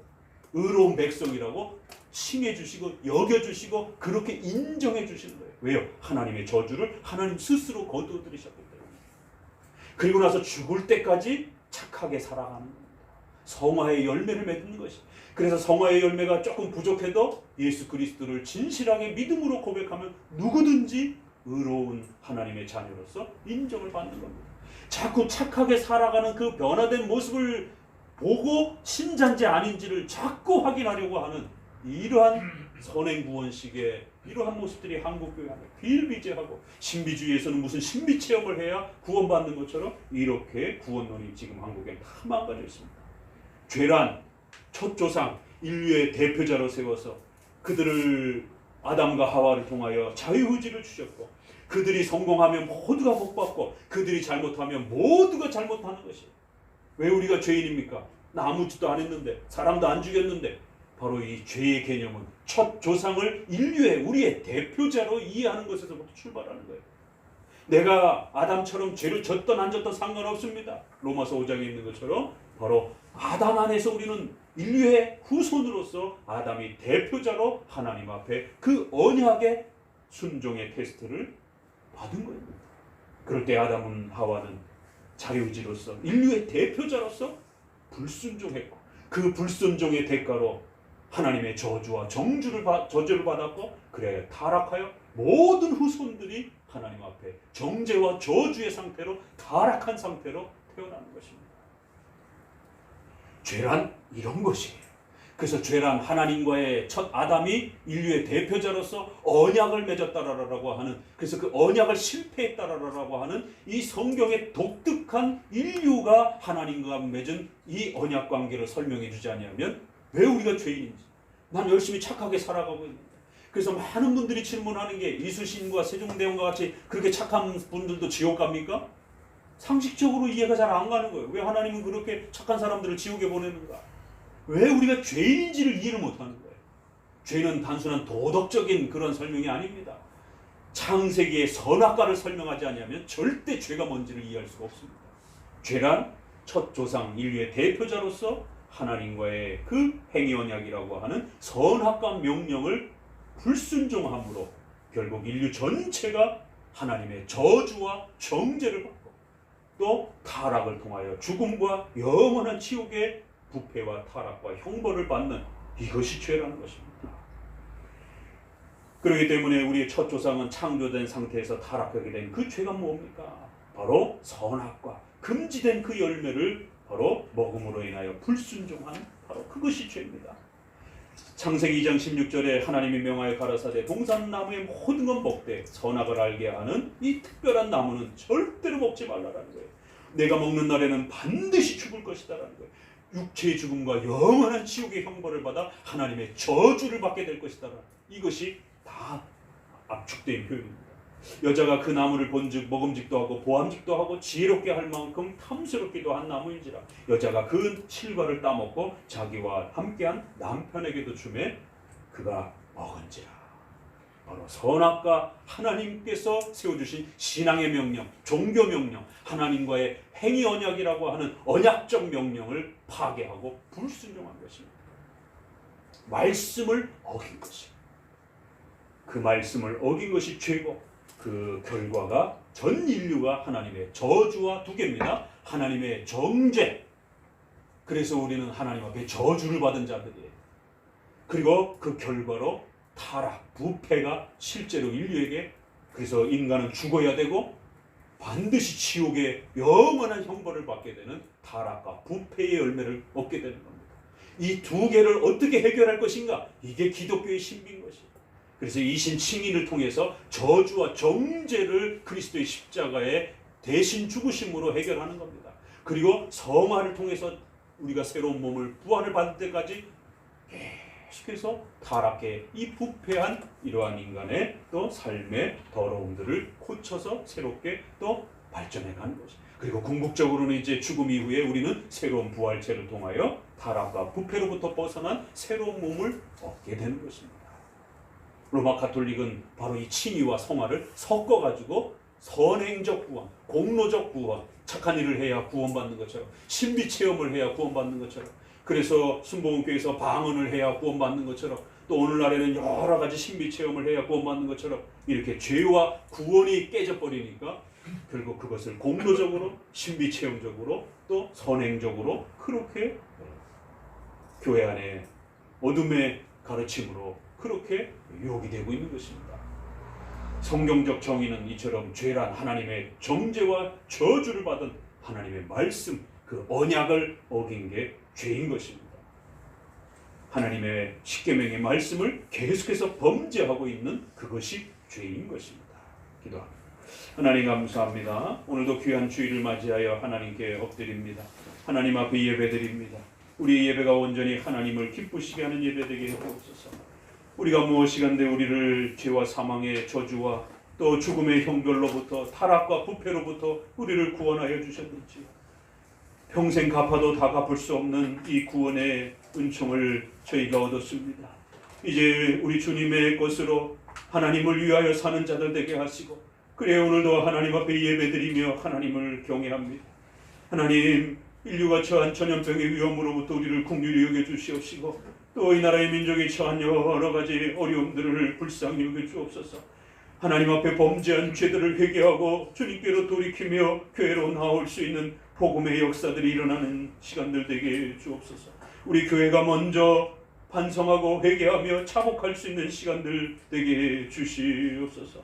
의로운 백성이라고 칭해 주시고 여겨 주시고 그렇게 인정해 주시는 거예요. 왜요? 하나님의 저주를 하나님 스스로 거두어 들이셨기 때문에. 그리고 나서 죽을 때까지 착하게 살아가는 겁니다. 성화의 열매를 맺는 것이. 그래서 성화의 열매가 조금 부족해도 예수 그리스도를 진실하게 믿음으로 고백하면 누구든지 의로운 하나님의 자녀로서 인정을 받는 겁니다. 자꾸 착하게 살아가는 그 변화된 모습을 보고 신자인지 아닌지를 자꾸 확인하려고 하는 이러한 선행구원식의 이러한 모습들이 한국교회 안에 비일비재하고, 신비주의에서는 무슨 신비체험을 해야 구원받는 것처럼 이렇게 구원론이 지금 한국에 다 망가져 있습니다. 죄란 첫 조상 인류의 대표자로 세워서 그들을, 아담과 하와를 통하여 자유의지를 주셨고, 그들이 성공하면 모두가 복받고 그들이 잘못하면 모두가 잘못하는 것이에요. 왜 우리가 죄인입니까? 나 아무 짓도 안 했는데, 사람도 안 죽였는데. 바로 이 죄의 개념은 첫 조상을 인류의, 우리의 대표자로 이해하는 것에서부터 출발하는 거예요. 내가 아담처럼 죄를 졌던 안 졌던 상관없습니다. 로마서 5장에 있는 것처럼 바로 아담 안에서 우리는 인류의 후손으로서 아담이 대표자로 하나님 앞에 그 언약의 순종의 테스트를 받은 겁니다. 그럴 때 아담은, 하와는 자유의지로서 인류의 대표자로서 불순종했고, 그 불순종의 대가로 하나님의 저주와 저주를 받았고, 그래야 타락하여 모든 후손들이 하나님 앞에 정죄와 저주의 상태로, 타락한 상태로 태어나는 것입니다. 죄란 이런 것이에요. 그래서 죄란 하나님과의 첫 아담이 인류의 대표자로서 언약을 맺었다라고 하는, 그래서 그 언약을 실패했다라고 하는 이 성경의 독특한 인류가 하나님과 맺은 이 언약 관계를 설명해 주지 않냐면, 왜 우리가 죄인인지, 난 열심히 착하게 살아가고 있는데. 그래서 많은 분들이 질문하는 게, 이순신과 세종대왕과 같이 그렇게 착한 분들도 지옥 갑니까? 상식적으로 이해가 잘 안 가는 거예요. 왜 하나님은 그렇게 착한 사람들을 지옥에 보내는가? 왜 우리가 죄인인지를 이해를 못하는 거예요. 죄는 단순한 도덕적인 그런 설명이 아닙니다. 창세기의 선악과를 설명하지 않으면 절대 죄가 뭔지를 이해할 수가 없습니다. 죄란 첫 조상 인류의 대표자로서 하나님과의 그 행위 언약이라고 하는 선악과 명령을 불순종함으로 결국 인류 전체가 하나님의 저주와 정죄를 받고, 또 타락을 통하여 죽음과 영원한 지옥의 부패와 타락과 형벌을 받는, 이것이 죄라는 것입니다. 그렇기 때문에 우리의 첫 조상은 창조된 상태에서 타락하게 된 그 죄가 뭡니까? 바로 선악과 금지된 그 열매를 바로 먹음으로 인하여 불순종한, 바로 그것이 죄입니다. 창세기 2장 16절에 하나님이 명하여 가라사대 동산나무의 모든 건 먹되 선악을 알게 하는 이 특별한 나무는 절대로 먹지 말라라는 거예요. 내가 먹는 날에는 반드시 죽을 것이다라는 거예요. 육체의 죽음과 영원한 지옥의 형벌을 받아 하나님의 저주를 받게 될 것이다. 이것이 다 압축된 표현입니다. 여자가 그 나무를 본즉 먹음직도 하고 보암직도 하고 지혜롭게 할 만큼 탐스럽기도 한 나무인지라 여자가 그 실과를 따먹고 자기와 함께한 남편에게도 주매 그가 먹은지라. 바로 선악과 하나님께서 세워주신 신앙의 명령, 종교 명령, 하나님과의 행위 언약이라고 하는 언약적 명령을 파괴하고 불순종한 것입니다. 말씀을 어긴 것입니다. 그 말씀을 어긴 것이 죄고 그 결과가 전 인류가 하나님의 저주와 두 개입니다. 하나님의 정죄. 그래서 우리는 하나님 앞에 저주를 받은 자들이에요. 그리고 그 결과로 타락, 부패가 실제로 인류에게, 그래서 인간은 죽어야 되고 반드시 지옥의 영원한 형벌을 받게 되는 타락과 부패의 열매를 얻게 되는 겁니다. 이 두 개를 어떻게 해결할 것인가? 이게 기독교의 신비인 것이에요. 그래서 이신 칭의를 통해서 저주와 정죄를 그리스도의 십자가에 대신 죽으심으로 해결하는 겁니다. 그리고 성화를 통해서 우리가 새로운 몸을 부활을 받을 때까지 계속해서 타락해 이 부패한 이러한 인간의 또 삶의 더러움들을 고쳐서 새롭게 또 발전해 가는 것이. 그리고 궁극적으로는 이제 죽음 이후에 우리는 새로운 부활체를 통하여 타락과 부패로부터 벗어난 새로운 몸을 얻게 되는 것입니다. 로마 가톨릭은 바로 이 칭의와 성화를 섞어가지고 선행적 구원, 공로적 구원, 착한 일을 해야 구원받는 것처럼, 신비 체험을 해야 구원받는 것처럼, 그래서 순복음교회에서 방언을 해야 구원받는 것처럼, 또 오늘날에는 여러 가지 신비 체험을 해야 구원받는 것처럼 이렇게 죄와 구원이 깨져버리니까 결국 그것을 공로적으로, 신비 체험적으로, 또 선행적으로 그렇게 교회 안에 어둠의 가르침으로 그렇게 유혹이 되고 있는 것입니다. 성경적 정의는 이처럼 죄란 하나님의 정죄와 저주를 받은 하나님의 말씀, 그 언약을 어긴 게 죄인 것입니다. 하나님의 십계명의 말씀을 계속해서 범죄하고 있는 그것이 죄인 것입니다. 기도합니다. 하나님 감사합니다. 오늘도 귀한 주일을 맞이하여 하나님께 엎드립니다. 하나님 앞에 예배드립니다. 우리의 예배가 온전히 하나님을 기쁘시게 하는 예배 되게 해주옵소서. 우리가 무엇이간데 우리를 죄와 사망의 저주와 또 죽음의 형벌로부터 타락과 부패로부터 우리를 구원하여 주셨는지 평생 갚아도 다 갚을 수 없는 이 구원의 은총을 저희가 얻었습니다. 이제 우리 주님의 것으로 하나님을 위하여 사는 자들 되게 하시고 그래 오늘도 하나님 앞에 예배드리며 하나님을 경외합니다. 하나님 인류가 처한 전염병의 위험으로부터 우리를 긍휼히 여겨 주시옵시고 또 이 나라의 민족이 처한 여러 가지 어려움들을 불쌍히 여겨 주옵소서. 하나님 앞에 범죄한 죄들을 회개하고 주님께로 돌이키며 교회로 나올 수 있는 복음의 역사들이 일어나는 시간들 되게 주옵소서. 우리 교회가 먼저 반성하고 회개하며 차복할 수 있는 시간들 되게 주시옵소서.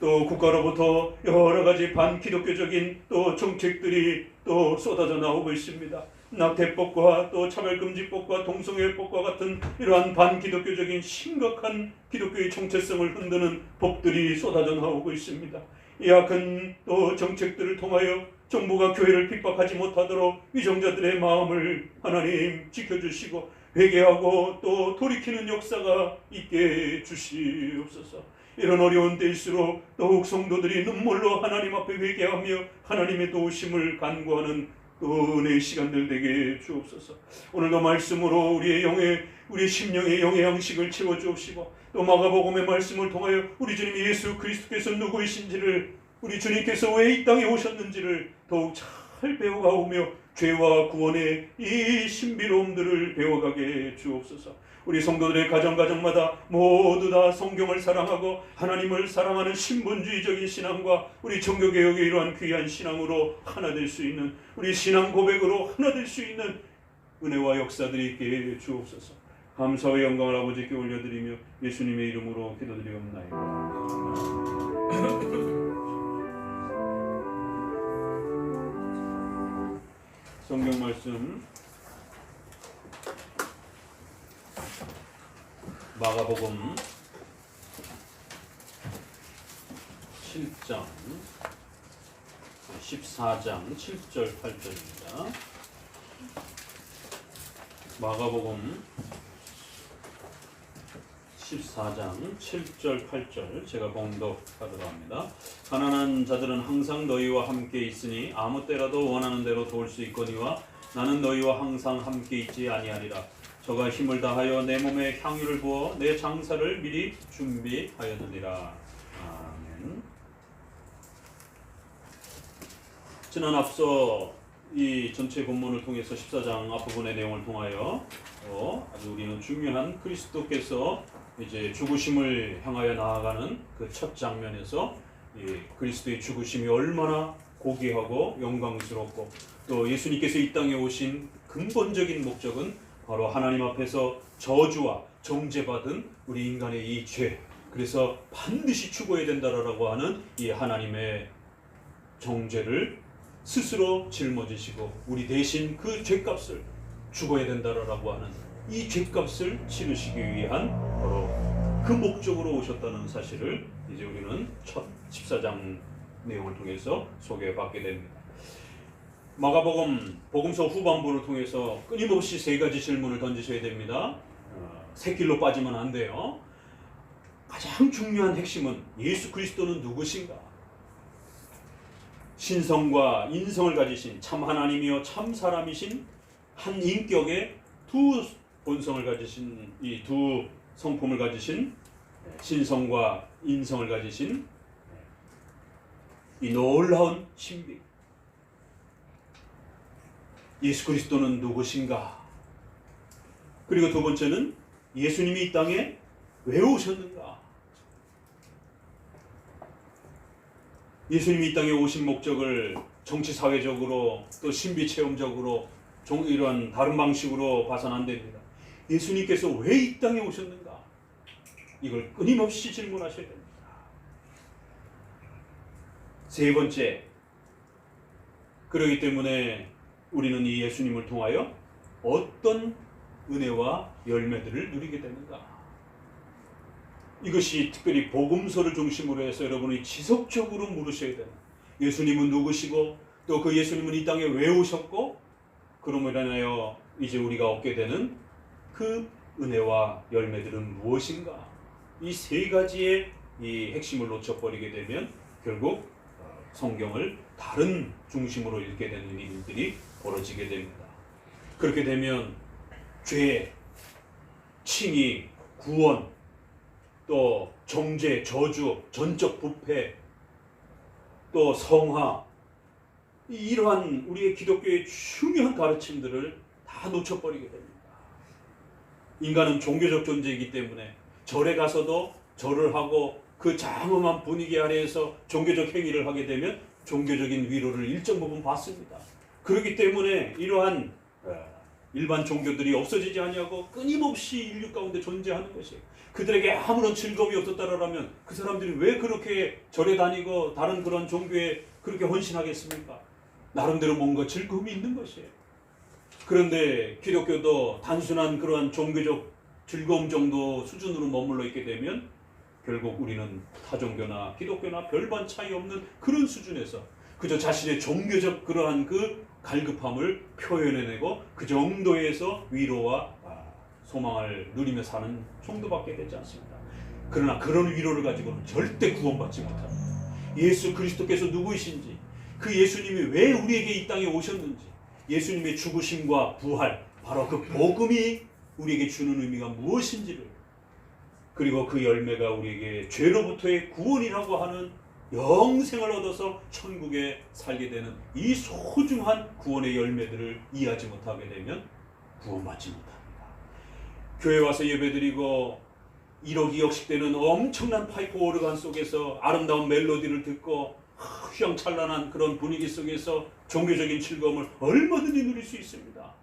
또 국가로부터 여러 가지 반기독교적인 또 정책들이 또 쏟아져 나오고 있습니다. 낙태법과 또 차별금지법과 동성애법과 같은 이러한 반기독교적인 심각한 기독교의 정체성을 흔드는 법들이 쏟아져 나오고 있습니다. 이 악한 또 정책들을 통하여 정부가 교회를 핍박하지 못하도록 위정자들의 마음을 하나님 지켜주시고 회개하고 또 돌이키는 역사가 있게 주시옵소서. 이런 어려운 때일수록 더욱 성도들이 눈물로 하나님 앞에 회개하며 하나님의 도우심을 간구하는 은혜의 시간들 되게 주옵소서. 오늘도 말씀으로 우리의 심령의 영의 양식을 채워 주옵시고 또 마가복음의 말씀을 통하여 우리 주님 예수 그리스도께서 누구이신지를 우리 주님께서 왜 이 땅에 오셨는지를 더욱 잘 배워가오며 죄와 구원의 이 신비로움들을 배워가게 주옵소서. 우리 성도들의 가정마다 모두 다 성경을 사랑하고 하나님을 사랑하는 신분주의적인 신앙과 우리 종교개혁의 이러한 귀한 신앙으로 하나 될 수 있는 우리 신앙 고백으로 하나 될 수 있는 은혜와 역사들이 있게 주옵소서. 감사와 영광을 아버지께 올려드리며 예수님의 이름으로 기도드리옵나이다. 성경 말씀 마가복음 7장 14장 7절 8절입니다. 마가복음 14장 7절 8절 제가 봉독하도록 합니다. 가난한 자들은 항상 너희와 함께 있으니 아무 때라도 원하는 대로 도울 수 있거니와 나는 너희와 항상 함께 있지 아니하리라. 저가 힘을 다하여 내 몸에 향유를 부어 내 장사를 미리 준비하였느니라. 아멘. 지난 앞서 이 전체 본문을 통해서 14장 앞부분의 내용을 통하여 아주 우리는 중요한 그리스도께서 이제 죽으심을 향하여 나아가는 그 첫 장면에서 이 그리스도의 죽으심이 얼마나 고귀하고 영광스럽고 또 예수님께서 이 땅에 오신 근본적인 목적은 바로 하나님 앞에서 저주와 정죄받은 우리 인간의 이 죄, 그래서 반드시 죽어야 된다라고 하는 이 하나님의 정죄를 스스로 짊어지시고 우리 대신 그 죄값을 죽어야 된다라고 하는 이 죄값을 치르시기 위한 바로 그 목적으로 오셨다는 사실을 이제 우리는 첫 14장 내용을 통해서 소개받게 됩니다. 마가복음 복음서 후반부를 통해서 끊임없이 세 가지 질문을 던지셔야 됩니다. 새길로 빠지면 안 돼요. 가장 중요한 핵심은 예수 그리스도는 누구신가? 신성과 인성을 가지신 참 하나님이요 참 사람이신 한 인격의 두 본성을 가지신 이 두 성품을 가지신 신성과 인성을 가지신 이 놀라운 신비 예수 그리스도는 누구신가? 그리고 두 번째는 예수님이 이 땅에 왜 오셨는가? 예수님이 이 땅에 오신 목적을 정치 사회적으로 또 신비 체험적으로 이러한 다른 방식으로 봐서는 안 됩니다. 예수님께서 왜 이 땅에 오셨는가? 이걸 끊임없이 질문하셔야 됩니다. 세 번째, 그렇기 때문에 우리는 이 예수님을 통하여 어떤 은혜와 열매들을 누리게 되는가? 이것이 특별히 복음서를 중심으로 해서 여러분이 지속적으로 물으셔야 되는, 예수님은 누구시고 또 그 예수님은 이 땅에 왜 오셨고 그러므로 인하여 이제 우리가 얻게 되는 그 은혜와 열매들은 무엇인가? 이 세 가지의 이 핵심을 놓쳐버리게 되면 결국 성경을 다른 중심으로 읽게 되는 일들이 벌어지게 됩니다. 그렇게 되면 죄, 칭의, 구원, 또 정죄, 저주, 전적 부패, 또 성화, 이러한 우리의 기독교의 중요한 가르침들을 다 놓쳐버리게 됩니다. 인간은 종교적 존재이기 때문에 절에 가서도 절을 하고 그 장엄한 분위기 아래에서 종교적 행위를 하게 되면 종교적인 위로를 일정 부분 받습니다. 그렇기 때문에 이러한 일반 종교들이 없어지지 아니하고 끊임없이 인류 가운데 존재하는 것이에요. 그들에게 아무런 즐거움이 없었다라면 그 사람들이 왜 그렇게 절에 다니고 다른 그런 종교에 그렇게 헌신하겠습니까? 나름대로 뭔가 즐거움이 있는 것이에요. 그런데 기독교도 단순한 그러한 종교적 즐거움 정도 수준으로 머물러 있게 되면 결국 우리는 타종교나 기독교나 별반 차이 없는 그런 수준에서 그저 자신의 종교적 그러한 그 갈급함을 표현해내고 그 정도에서 위로와 소망을 누리며 사는 정도밖에 되지 않습니다. 그러나 그런 위로를 가지고는 절대 구원받지 못합니다. 예수 그리스도께서 누구이신지, 그 예수님이 왜 우리에게 이 땅에 오셨는지, 예수님의 죽으심과 부활, 바로 그 복음이 우리에게 주는 의미가 무엇인지를, 그리고 그 열매가 우리에게 죄로부터의 구원이라고 하는 영생을 얻어서 천국에 살게 되는 이 소중한 구원의 열매들을 이해하지 못하게 되면 구원받지 못합니다. 교회 와서 예배드리고 1억 2억씩 되는 엄청난 파이프 오르간 속에서 아름다운 멜로디를 듣고 휘황찬란한 그런 분위기 속에서 종교적인 즐거움을 얼마든지 누릴 수 있습니다.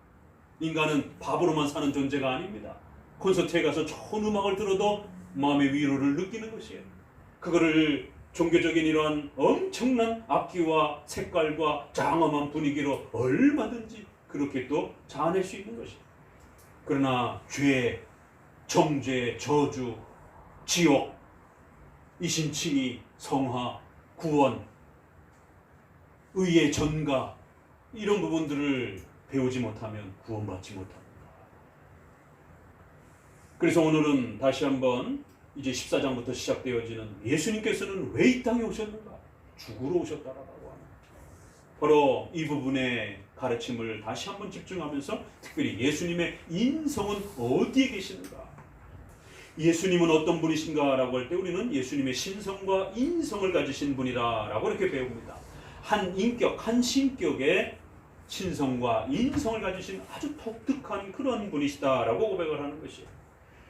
인간은 밥으로만 사는 존재가 아닙니다. 콘서트에 가서 좋은 음악을 들어도 마음의 위로를 느끼는 것이에요. 그거를 종교적인 이러한 엄청난 악기와 색깔과 장엄한 분위기로 얼마든지 그렇게 또 자아낼 수 있는 것이에요. 그러나 죄, 정죄, 저주, 지옥, 이신칭의, 성화, 구원, 의의 전가, 이런 부분들을 배우지 못하면 구원받지 못합니다. 그래서 오늘은 다시 한번 이제 14장부터 시작되어지는 예수님께서는 왜 이 땅에 오셨는가? 죽으러 오셨다라고 하는, 바로 이 부분의 가르침을 다시 한번 집중하면서 특별히 예수님의 인성은 어디에 계시는가? 예수님은 어떤 분이신가? 라고 할 때 우리는 예수님의 신성과 인성을 가지신 분이다 라고 이렇게 배웁니다. 한 인격, 한 신격의 신성과 인성을 가지신 아주 독특한 그런 분이시다 라고 고백을 하는 것이에요.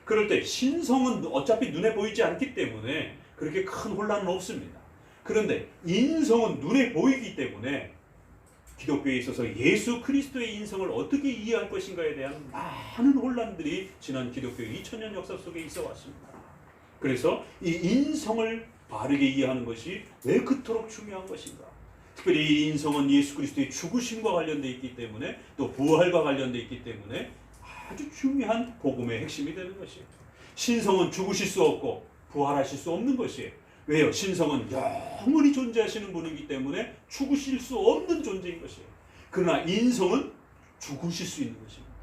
그럴 때 신성은 어차피 눈에 보이지 않기 때문에 그렇게 큰 혼란은 없습니다. 그런데 인성은 눈에 보이기 때문에 기독교에 있어서 예수 그리스도의 인성을 어떻게 이해할 것인가에 대한 많은 혼란들이 지난 기독교의 2000년 역사 속에 있어 왔습니다. 그래서 이 인성을 바르게 이해하는 것이 왜 그토록 중요한 것인가? 특별히 이 인성은 예수 그리스도의 죽으심과 관련되어 있기 때문에, 또 부활과 관련되어 있기 때문에 아주 중요한 복음의 핵심이 되는 것이에요. 신성은 죽으실 수 없고 부활하실 수 없는 것이에요. 왜요? 신성은 영원히 존재하시는 분이기 때문에 죽으실 수 없는 존재인 것이에요. 그러나 인성은 죽으실 수 있는 것입니다.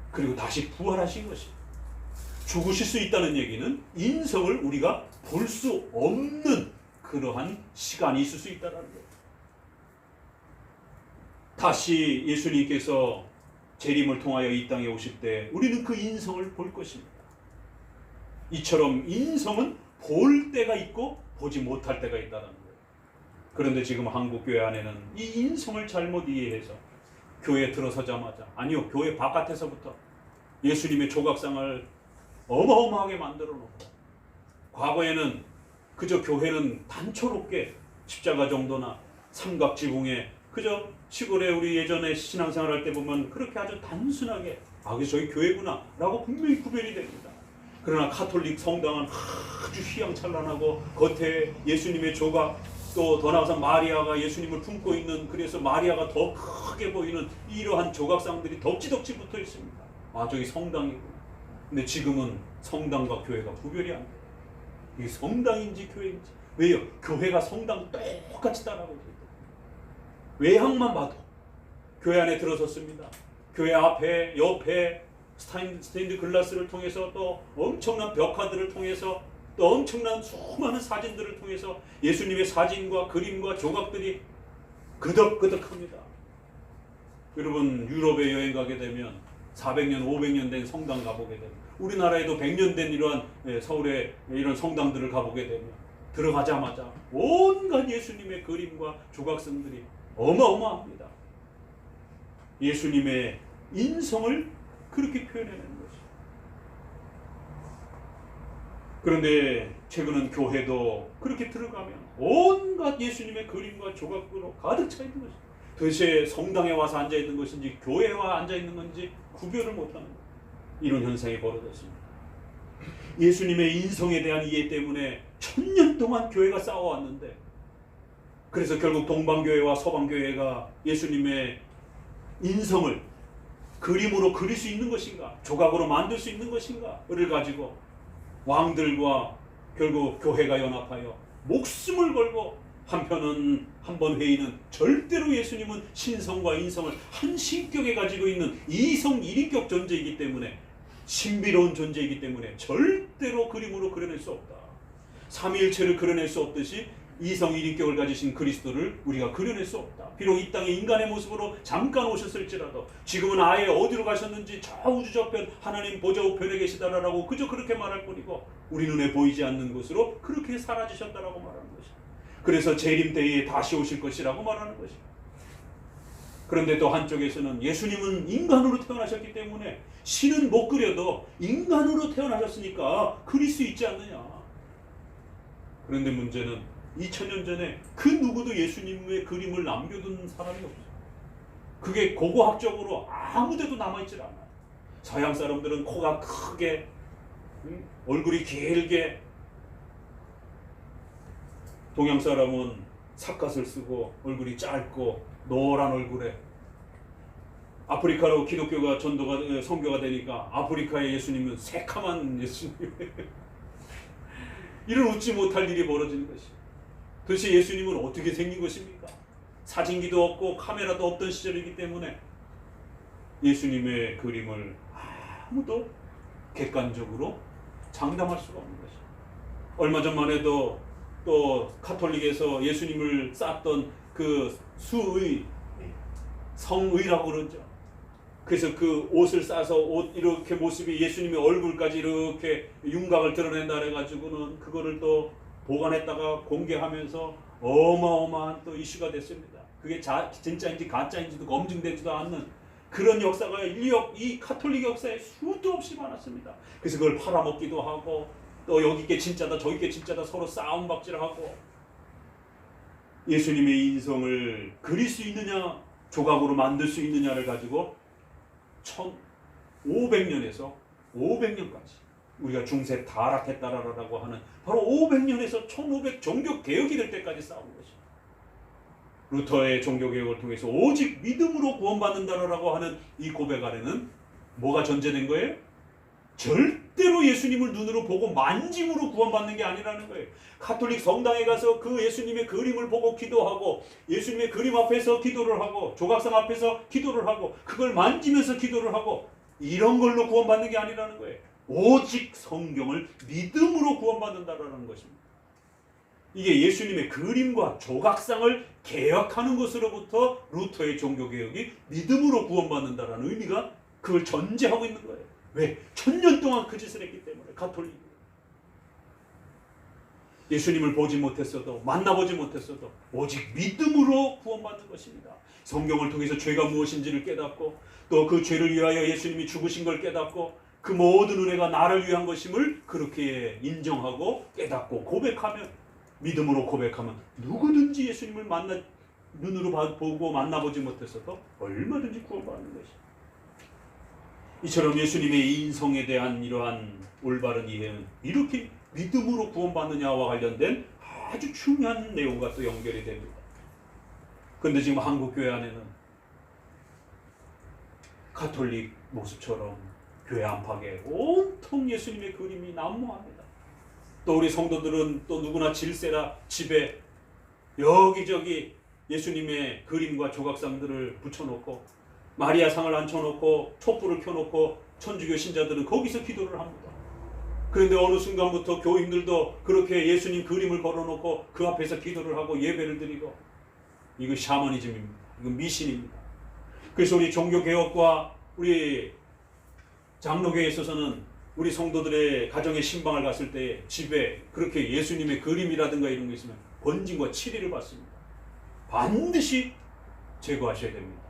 그리고 다시 부활하신 것이에요. 죽으실 수 있다는 얘기는 인성을 우리가 볼 수 없는 그러한 시간이 있을 수 있다는 거예요. 다시 예수님께서 재림을 통하여 이 땅에 오실 때 우리는 그 인성을 볼 것입니다. 이처럼 인성은 볼 때가 있고 보지 못할 때가 있다는 거예요. 그런데 지금 한국교회 안에는 이 인성을 잘못 이해해서 교회에 들어서자마자, 아니요, 교회 바깥에서부터 예수님의 조각상을 어마어마하게 만들어 놓고, 과거에는 그저 교회는 단초롭게 십자가 정도나 삼각지붕에, 그저 시골에 우리 예전에 신앙생활 할 때 보면 그렇게 아주 단순하게, 아, 그게 저희 교회구나 라고 분명히 구별이 됩니다. 그러나 카톨릭 성당은 아주 휘황찬란하고 겉에 예수님의 조각, 또 더 나아가서 마리아가 예수님을 품고 있는, 그래서 마리아가 더 크게 보이는 이러한 조각상들이 덕지덕지 붙어 있습니다. 아, 저기 성당이구나. 근데 지금은 성당과 교회가 구별이 안 돼요. 이게 성당인지 교회인지. 왜요? 교회가 성당 똑같이 따라가고 있어요. 외향만 봐도 교회 안에 들어섰습니다. 교회 앞에, 옆에 스테인드 글라스를 통해서, 또 엄청난 벽화들을 통해서, 또 엄청난 수많은 사진들을 통해서 예수님의 사진과 그림과 조각들이 그덕그덕합니다. 여러분, 유럽에 여행 가게 되면 400년, 500년 된 성당 가보게 되면, 우리나라에도 100년 된 이러한 서울의 이런 성당들을 가보게 되면 들어가자마자 온갖 예수님의 그림과 조각상들이 어마어마합니다. 예수님의 인성을 그렇게 표현해내는 것이죠. 그런데 최근은 교회도 그렇게 들어가면 온갖 예수님의 그림과 조각으로 가득 차 있는 것이죠. 도대체 성당에 와서 앉아있는 것인지 교회에 와 앉아있는 건지 구별을 못하는 것, 이런 현상이 벌어졌습니다. 예수님의 인성에 대한 이해 때문에 1000년 동안 교회가 싸워왔는데, 그래서 결국 동방교회와 서방교회가 예수님의 인성을 그림으로 그릴 수 있는 것인가, 조각으로 만들 수 있는 것인가를 가지고 왕들과 결국 교회가 연합하여 목숨을 걸고, 한편은 한번 회의는 절대로 예수님은 신성과 인성을 한 신격에 가지고 있는 이성 1인격 존재이기 때문에, 신비로운 존재이기 때문에 절대로 그림으로 그려낼 수 없다. 삼위일체를 그려낼 수 없듯이 이성 1인격을 가지신 그리스도를 우리가 그려낼 수 없다. 비록 이 땅에 인간의 모습으로 잠깐 오셨을지라도 지금은 아예 어디로 가셨는지 저 우주 저편 하나님 보좌 우편에 계시다라고 그저 그렇게 말할 뿐이고, 우리 눈에 보이지 않는 것으로 그렇게 사라지셨다라고 말하는 것이다. 그래서 재림 때에 다시 오실 것이라고 말하는 것이다. 그런데 또 한쪽에서는 예수님은 인간으로 태어나셨기 때문에 신은 못 그려도 인간으로 태어나셨으니까 그릴 수 있지 않느냐. 그런데 문제는 2000년 전에 그 누구도 예수님의 그림을 남겨둔 사람이 없어요. 그게 고고학적으로 아무데도 남아있질 않아요. 서양 사람들은 코가 크게, 얼굴이 길게, 동양 사람은 삿갓을 쓰고 얼굴이 짧고 노란 얼굴에 아프리카로 기독교가 전도가 선교가 되니까 아프리카의 예수님은 새카만 예수님. 이런 웃지 못할 일이 벌어지는 것이. 도대체 예수님은 어떻게 생긴 것입니까? 사진기도 없고 카메라도 없던 시절이기 때문에 예수님의 그림을 아무도 객관적으로 장담할 수가 없는 것이. 얼마 전만 해도 또 카톨릭에서 예수님을 쌌던 그 수의, 성의라고 그러죠. 그래서 그 옷을 싸서 옷 이렇게 모습이 예수님의 얼굴까지 이렇게 윤곽을 드러낸다 해가지고는 그거를 또 보관했다가 공개하면서 어마어마한 또 이슈가 됐습니다. 그게 진짜인지 가짜인지도 검증되지도 않는 그런 역사가 이 카톨릭 역사에 수도 없이 많았습니다. 그래서 그걸 팔아먹기도 하고 또 여기 게 진짜다 저기 게 진짜다 서로 싸움박질하고 예수님의 인성을 그릴 수 있느냐 조각으로 만들 수 있느냐를 가지고 1500년에서 500년까지 우리가 중세 타락했다라고 하는 바로 500년에서 1500 종교개혁이 될 때까지 싸운 것입니다. 루터의 종교개혁을 통해서 오직 믿음으로 구원받는다라고 하는 이 고백 아래는 뭐가 전제된 거예요? 절대로 예수님을 눈으로 보고 만짐으로 구원받는 게 아니라는 거예요. 가톨릭 성당에 가서 그 예수님의 그림을 보고 기도하고 예수님의 그림 앞에서 기도를 하고 조각상 앞에서 기도를 하고 그걸 만지면서 기도를 하고 이런 걸로 구원받는 게 아니라는 거예요. 오직 성경을 믿음으로 구원받는다라는 것입니다. 이게 예수님의 그림과 조각상을 개혁하는 것으로부터 루터의 종교개혁이 믿음으로 구원받는다라는 의미가 그걸 전제하고 있는 거예요. 왜? 1000년 동안 그 짓을 했기 때문에 가톨릭. 예수님을 보지 못했어도 만나보지 못했어도 오직 믿음으로 구원받는 것입니다. 성경을 통해서 죄가 무엇인지를 깨닫고 또 그 죄를 위하여 예수님이 죽으신 걸 깨닫고 그 모든 은혜가 나를 위한 것임을 그렇게 인정하고 깨닫고 고백하면 믿음으로 고백하면 누구든지 예수님을 눈으로 보고 만나보지 못했어도 얼마든지 구원받는 것입니다. 이처럼 예수님의 인성에 대한 이러한 올바른 이해는 이렇게 믿음으로 구원받느냐와 관련된 아주 중요한 내용과 또 연결이 됩니다. 그런데 지금 한국교회 안에는 가톨릭 모습처럼 교회 안팎에 온통 예수님의 그림이 난무합니다. 또 우리 성도들은 또 누구나 질세라 집에 여기저기 예수님의 그림과 조각상들을 붙여놓고 마리아 상을 앉혀놓고 촛불을 켜놓고 천주교 신자들은 거기서 기도를 합니다. 그런데 어느 순간부터 교인들도 그렇게 예수님 그림을 걸어놓고 그 앞에서 기도를 하고 예배를 드리고 이거 샤머니즘입니다. 이거 미신입니다. 그래서 우리 종교개혁과 우리 장로교에 있어서는 우리 성도들의 가정의 신방을 갔을 때 집에 그렇게 예수님의 그림이라든가 이런 거 있으면 번징과 치리를 받습니다. 반드시 제거하셔야 됩니다.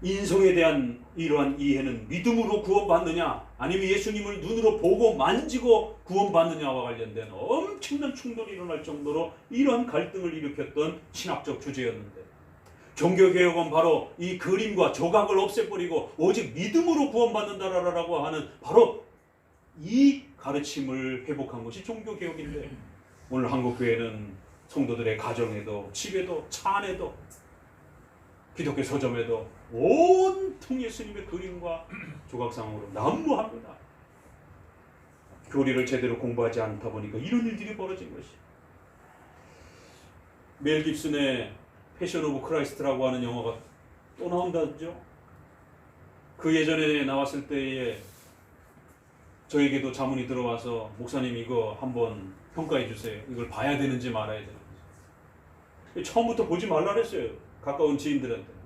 인성에 대한 이러한 이해는 믿음으로 구원받느냐 아니면 예수님을 눈으로 보고 만지고 구원받느냐와 관련된 엄청난 충돌이 일어날 정도로 이러한 갈등을 일으켰던 신학적 주제였는데 종교개혁은 바로 이 그림과 조각을 없애버리고 오직 믿음으로 구원받는다라고 하는 바로 이 가르침을 회복한 것이 종교개혁인데 오늘 한국교회는 성도들의 가정에도 집에도 차 안에도 기독교 서점에도 온통 예수님의 그림과 조각상으로 난무합니다. 교리를 제대로 공부하지 않다 보니까 이런 일들이 벌어진 것이. 멜 깁슨의 패션 오브 크라이스트라고 하는 영화가 또 나온다죠. 그 예전에 나왔을 때에 저에게도 자문이 들어와서 목사님 이거 한번 평가해 주세요. 이걸 봐야 되는지 말아야 되는지. 처음부터 보지 말라 그랬어요. 가까운 지인들한테.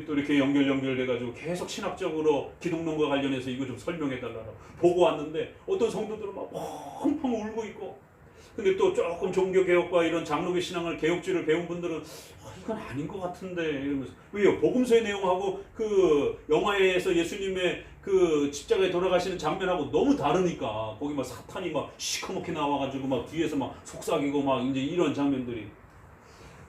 또 이렇게 연결돼가지고 계속 신학적으로 기독론과 관련해서 이거 좀 설명해달라고 보고 왔는데 어떤 성도들은 막 펑펑 울고 있고 근데 또 조금 종교개혁과 이런 장로교 신앙을 개혁주의를 배운 분들은 이건 아닌 것 같은데 이러면서 왜요? 복음서의 내용하고 그 영화에서 예수님의 그 십자가에 돌아가시는 장면하고 너무 다르니까 거기 막 사탄이 막 시커멓게 나와가지고 막 뒤에서 막 속삭이고 막 이제 이런 장면들이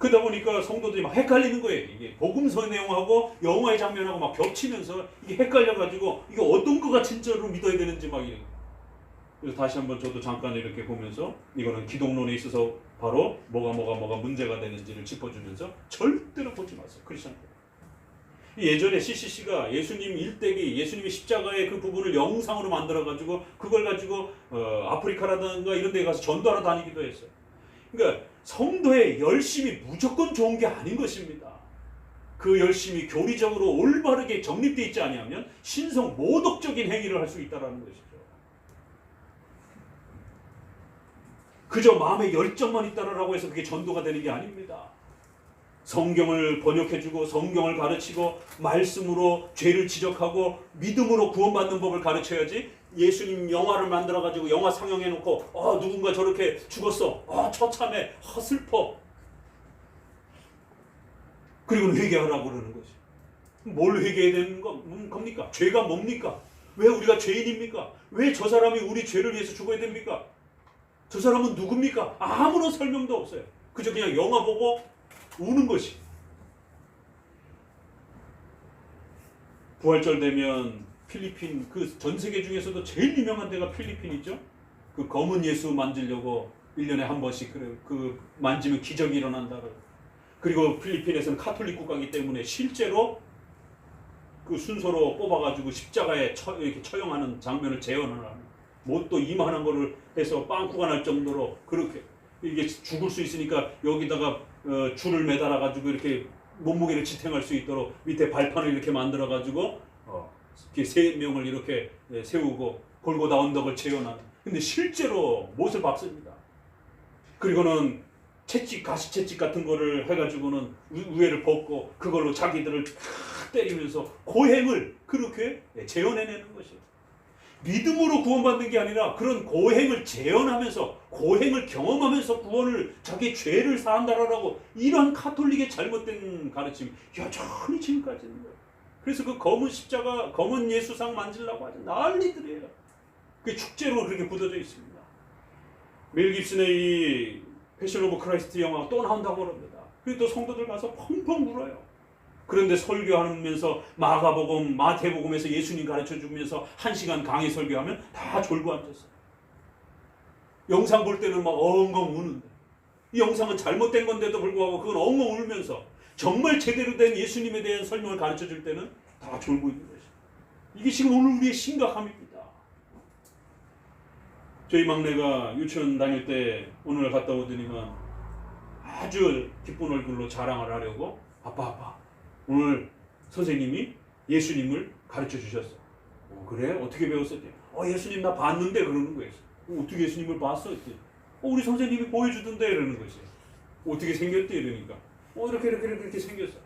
그러다 보니까 성도들이 막 헷갈리는 거예요. 이게 복음서의 내용하고 영화의 장면하고 막 겹치면서 이게 헷갈려가지고 이게 어떤 거가 진짜로 믿어야 되는지 막 이래. 그래서 다시 한번 저도 잠깐 이렇게 보면서 이거는 기독론에 있어서 바로 뭐가 문제가 되는지를 짚어주면서 절대로 보지 마세요. 크리스천들. 예전에 CCC가 예수님 일대기, 예수님의 십자가의 그 부분을 영상으로 만들어가지고 그걸 가지고 아프리카라든가 이런 데 가서 전도하러 다니기도 했어요. 그러니까 성도의 열심이 무조건 좋은 게 아닌 것입니다. 그 열심이 교리적으로 올바르게 정립되어 있지 아니하면 신성 모독적인 행위를 할 수 있다는 것이죠. 그저 마음에 열정만 있다라고 해서 그게 전도가 되는 게 아닙니다. 성경을 번역해주고 성경을 가르치고 말씀으로 죄를 지적하고 믿음으로 구원받는 법을 가르쳐야지 예수님 영화를 만들어가지고 영화 상영해놓고 누군가 저렇게 죽었어, 처참해, 슬퍼, 그리고는 회개하라고 그러는 거지. 뭘 회개해야 되는 겁니까? 죄가 뭡니까? 왜 우리가 죄인입니까? 왜 저 사람이 우리 죄를 위해서 죽어야 됩니까? 저 사람은 누굽니까? 아무런 설명도 없어요. 그저 그냥 영화 보고 우는 것이. 부활절 되면 필리핀, 그 전 세계 중에서도 제일 유명한 데가 필리핀이죠. 그 검은 예수 만지려고 1년에 한 번씩 그 만지면 기적이 일어난다. 그리고 필리핀에서는 카톨릭 국가이기 때문에 실제로 그 순서로 뽑아가지고 십자가에 이렇게 처형하는 장면을 재현을 하는. 뭐 또 이만한 거를 해서 빵꾸가 날 정도로 그렇게 이게 죽을 수 있으니까 여기다가 줄을 매달아가지고 이렇게 몸무게를 지탱할 수 있도록 밑에 발판을 이렇게 만들어가지고 이렇게 3명을 이렇게 세우고 골고다 언덕을 재현하는. 근데 실제로 못을 박습니다. 그리고는 가시채찍 같은 거를 해가지고는 우회를 벗고 그걸로 자기들을 때리면서 고행을 그렇게 재현해내는 것이에요. 믿음으로 구원받는 게 아니라 그런 고행을 재현하면서 고행을 경험하면서 구원을 자기 죄를 사한다라고 이런 카톨릭의 잘못된 가르침이 여전히 지금까지 있는 거예요. 그래서 그 검은 십자가, 검은 예수상 만지려고 하죠. 난리들이에요. 그게 축제로 그렇게 굳어져 있습니다. 멜 깁슨의 이 패션 오브 크라이스트 영화가 또 나온다고 그럽니다. 그리고 또 성도들 가서 펑펑 울어요. 그런데 설교하면서 마가복음, 마태복음에서 예수님 가르쳐주면서 1시간 강의 설교하면 다 졸고 앉았어요. 영상 볼 때는 막 엉엉 우는데 이 영상은 잘못된 건데도 불구하고 그건 엉엉 울면서 정말 제대로 된 예수님에 대한 설명을 가르쳐줄 때는 다 졸고 있는 것이죠. 이게 지금 오늘 우리의 심각함입니다. 저희 막내가 유치원 다닐 때 오늘 갔다 오더니만 아주 기쁜 얼굴로 자랑을 하려고 아빠 오늘 선생님이 예수님을 가르쳐 주셨어. 그래? 어떻게 배웠어? 예수님 나 봤는데 그러는 거예요. 어떻게 예수님을 봤어? 우리 선생님이 보여주던데 이러는 거지. 어떻게 생겼대? 이러니까 이렇게 생겼어.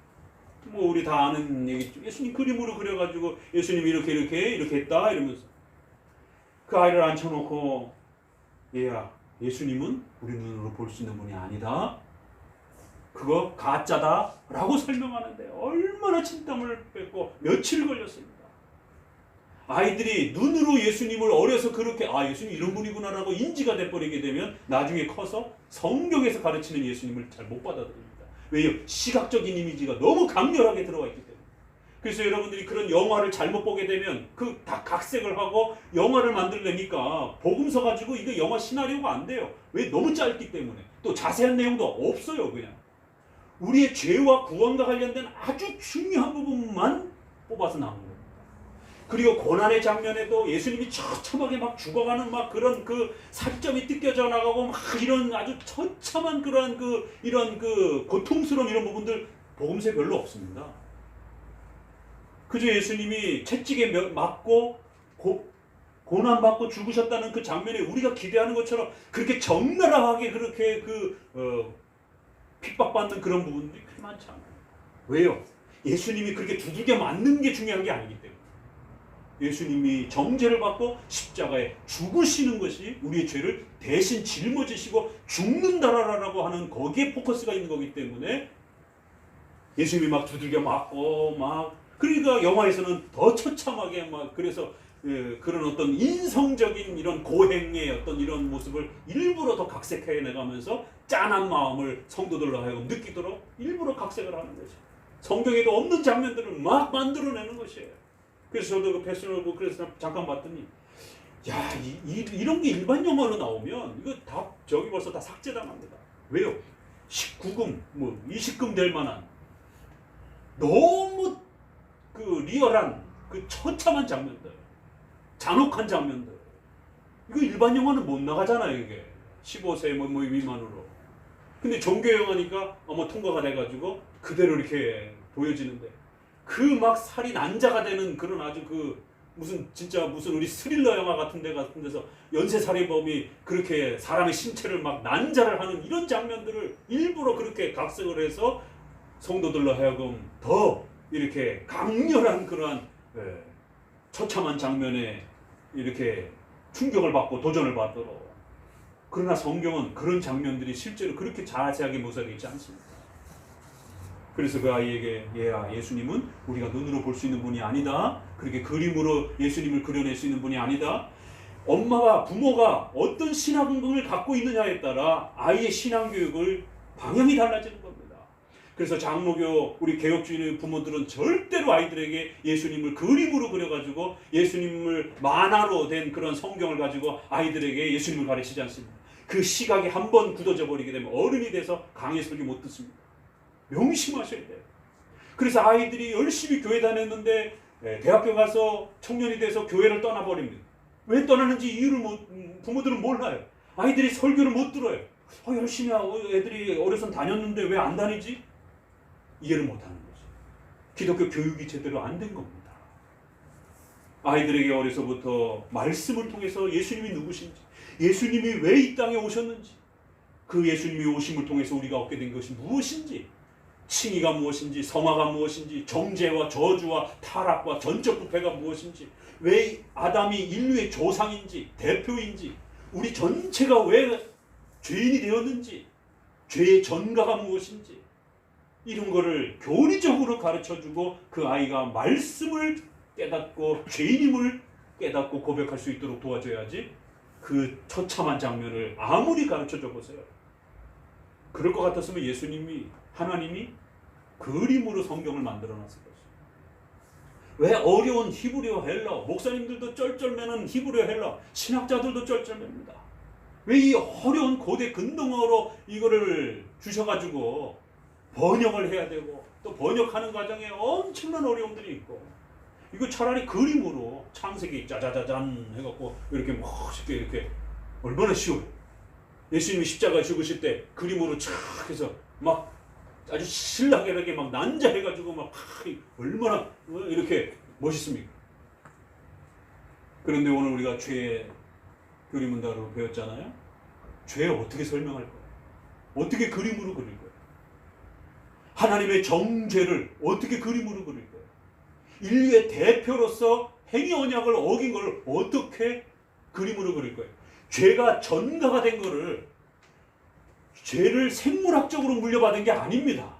뭐 우리 다 아는 얘기죠. 예수님 그림으로 그려가지고 예수님이 이렇게 했다 이러면서 그 아이를 앉혀놓고 얘야 예수님은 우리 눈으로 볼 수 있는 분이 아니다. 그거 가짜다 라고 설명하는데 얼마나 진땀을 뺐고 며칠 걸렸습니다. 아이들이 눈으로 예수님을 어려서 그렇게 예수님 이런 분이구나 라고 인지가 돼버리게 되면 나중에 커서 성경에서 가르치는 예수님을 잘 못 받아들입니다. 왜요? 시각적인 이미지가 너무 강렬하게 들어가 있기 때문에. 그래서 여러분들이 그런 영화를 잘못 보게 되면 그 다 각색을 하고 영화를 만들려니까 복음서 가지고 이거 영화 시나리오가 안 돼요. 왜? 너무 짧기 때문에. 또 자세한 내용도 없어요. 그냥 우리의 죄와 구원과 관련된 아주 중요한 부분만 뽑아서 나온 겁니다. 그리고 고난의 장면에도 예수님이 처참하게 막 죽어가는 막 그런 그 살점이 뜯겨져 나가고 막 이런 아주 처참한 그런 이런 고통스러운 이런 부분들 복음서에 별로 없습니다. 그저 예수님이 채찍에 맞고 고난받고 죽으셨다는 그 장면에 우리가 기대하는 것처럼 그렇게 적나라하게 그렇게 핍박받는 그런 부분들이 그렇게 많지 않아요. 왜요? 예수님이 그렇게 두들겨 맞는 게 중요한 게 아니기 때문에. 예수님이 정죄를 받고 십자가에 죽으시는 것이 우리의 죄를 대신 짊어지시고 죽는다라고 하는 거기에 포커스가 있는 거기 때문에 예수님이 막 두들겨 맞고 그러니까 영화에서는 더 처참하게 그래서 그런 어떤 인성적인 이런 고행의 어떤 이런 모습을 일부러 더 각색해 내가면서 짠한 마음을 성도들로 하여금 느끼도록 일부러 각색을 하는 거죠. 성경에도 없는 장면들을 막 만들어내는 것이에요. 그래서 저도 그 패션 오브 그래서 잠깐 봤더니 야, 이런 게 일반 영화로 나오면 이거 다 저기 벌써 다 삭제당합니다. 왜요? 19금, 뭐 20금 될 만한 너무 그 리얼한 그 처참한 장면들, 잔혹한 장면들. 이거 일반 영화는 못 나가잖아요, 이게. 15세 뭐 미만으로. 근데 종교 영화니까 아마 통과가 돼가지고 그대로 이렇게 보여지는데 그 막 살이 난자가 되는 그런 아주 그 무슨 진짜 무슨 우리 스릴러 영화 같은 데서 연쇄살인범이 그렇게 사람의 신체를 막 난자를 하는 이런 장면들을 일부러 그렇게 각색을 해서 성도들로 하여금 더 이렇게 강렬한 그러한 처참한 장면에 이렇게 충격을 받고 도전을 받도록. 그러나 성경은 그런 장면들이 실제로 그렇게 자세하게 묘사되어 있지 않습니다. 그래서 그 아이에게 얘야, 예수님은 우리가 눈으로 볼 수 있는 분이 아니다. 그렇게 그림으로 예수님을 그려낼 수 있는 분이 아니다. 엄마가 부모가 어떤 신앙을 갖고 있느냐에 따라 아이의 신앙교육을 방향이 달라지는 겁니다. 그래서 장로교 우리 개혁주의 부모들은 절대로 아이들에게 예수님을 그림으로 그려가지고 예수님을 만화로 된 그런 성경을 가지고 아이들에게 예수님을 가르치지 않습니다. 그 시각이 한번 굳어져 버리게 되면 어른이 돼서 강의 설교 못 듣습니다. 명심하셔야 돼요. 그래서 아이들이 열심히 교회 다녔는데 대학교 가서 청년이 돼서 교회를 떠나버립니다. 왜 떠나는지 이유를 부모들은 몰라요. 아이들이 설교를 못 들어요. 열심히 하고 애들이 어려서 다녔는데 왜 안 다니지? 이해를 못하는 거죠. 기독교 교육이 제대로 안 된 겁니다. 아이들에게 어려서부터 말씀을 통해서 예수님이 누구신지, 예수님이 왜 이 땅에 오셨는지, 그 예수님이 오심을 통해서 우리가 얻게 된 것이 무엇인지, 칭의가 무엇인지, 성화가 무엇인지, 정죄와 저주와 타락과 전적 부패가 무엇인지, 왜 아담이 인류의 조상인지, 대표인지, 우리 전체가 왜 죄인이 되었는지, 죄의 전가가 무엇인지, 이런 거를 교리적으로 가르쳐주고 그 아이가 말씀을 깨닫고 죄인임을 깨닫고 고백할 수 있도록 도와줘야지 그 처참한 장면을 아무리 가르쳐줘 보세요. 그럴 것 같았으면 하나님이 그림으로 성경을 만들어놨을 것이에요. 왜 어려운 히브리어 헬러, 목사님들도 쩔쩔매는 히브리어 헬러, 신학자들도 쩔쩔맵니다. 왜 이 어려운 고대 근동어로 이거를 주셔가지고 번역을 해야 되고 또 번역하는 과정에 엄청난 어려움들이 있고, 이거 차라리 그림으로 창세기 짜자자잔 해갖고 이렇게 멋있게 이렇게 얼마나 쉬워요. 예수님이 십자가 죽으실 때 그림으로 촥 해서 막 아주 신랄하게 막 난자해가지고 막 얼마나 이렇게 멋있습니까? 그런데 오늘 우리가 죄의 그림문다로 배웠잖아요. 죄 어떻게 설명할 거예요? 어떻게 그림으로 그릴 거예요? 하나님의 정죄를 어떻게 그림으로 그릴 거예요? 인류의 대표로서 행위 언약을 어긴 걸 어떻게 그림으로 그릴 거예요? 죄가 전가가 된 거를, 죄를 생물학적으로 물려받은 게 아닙니다.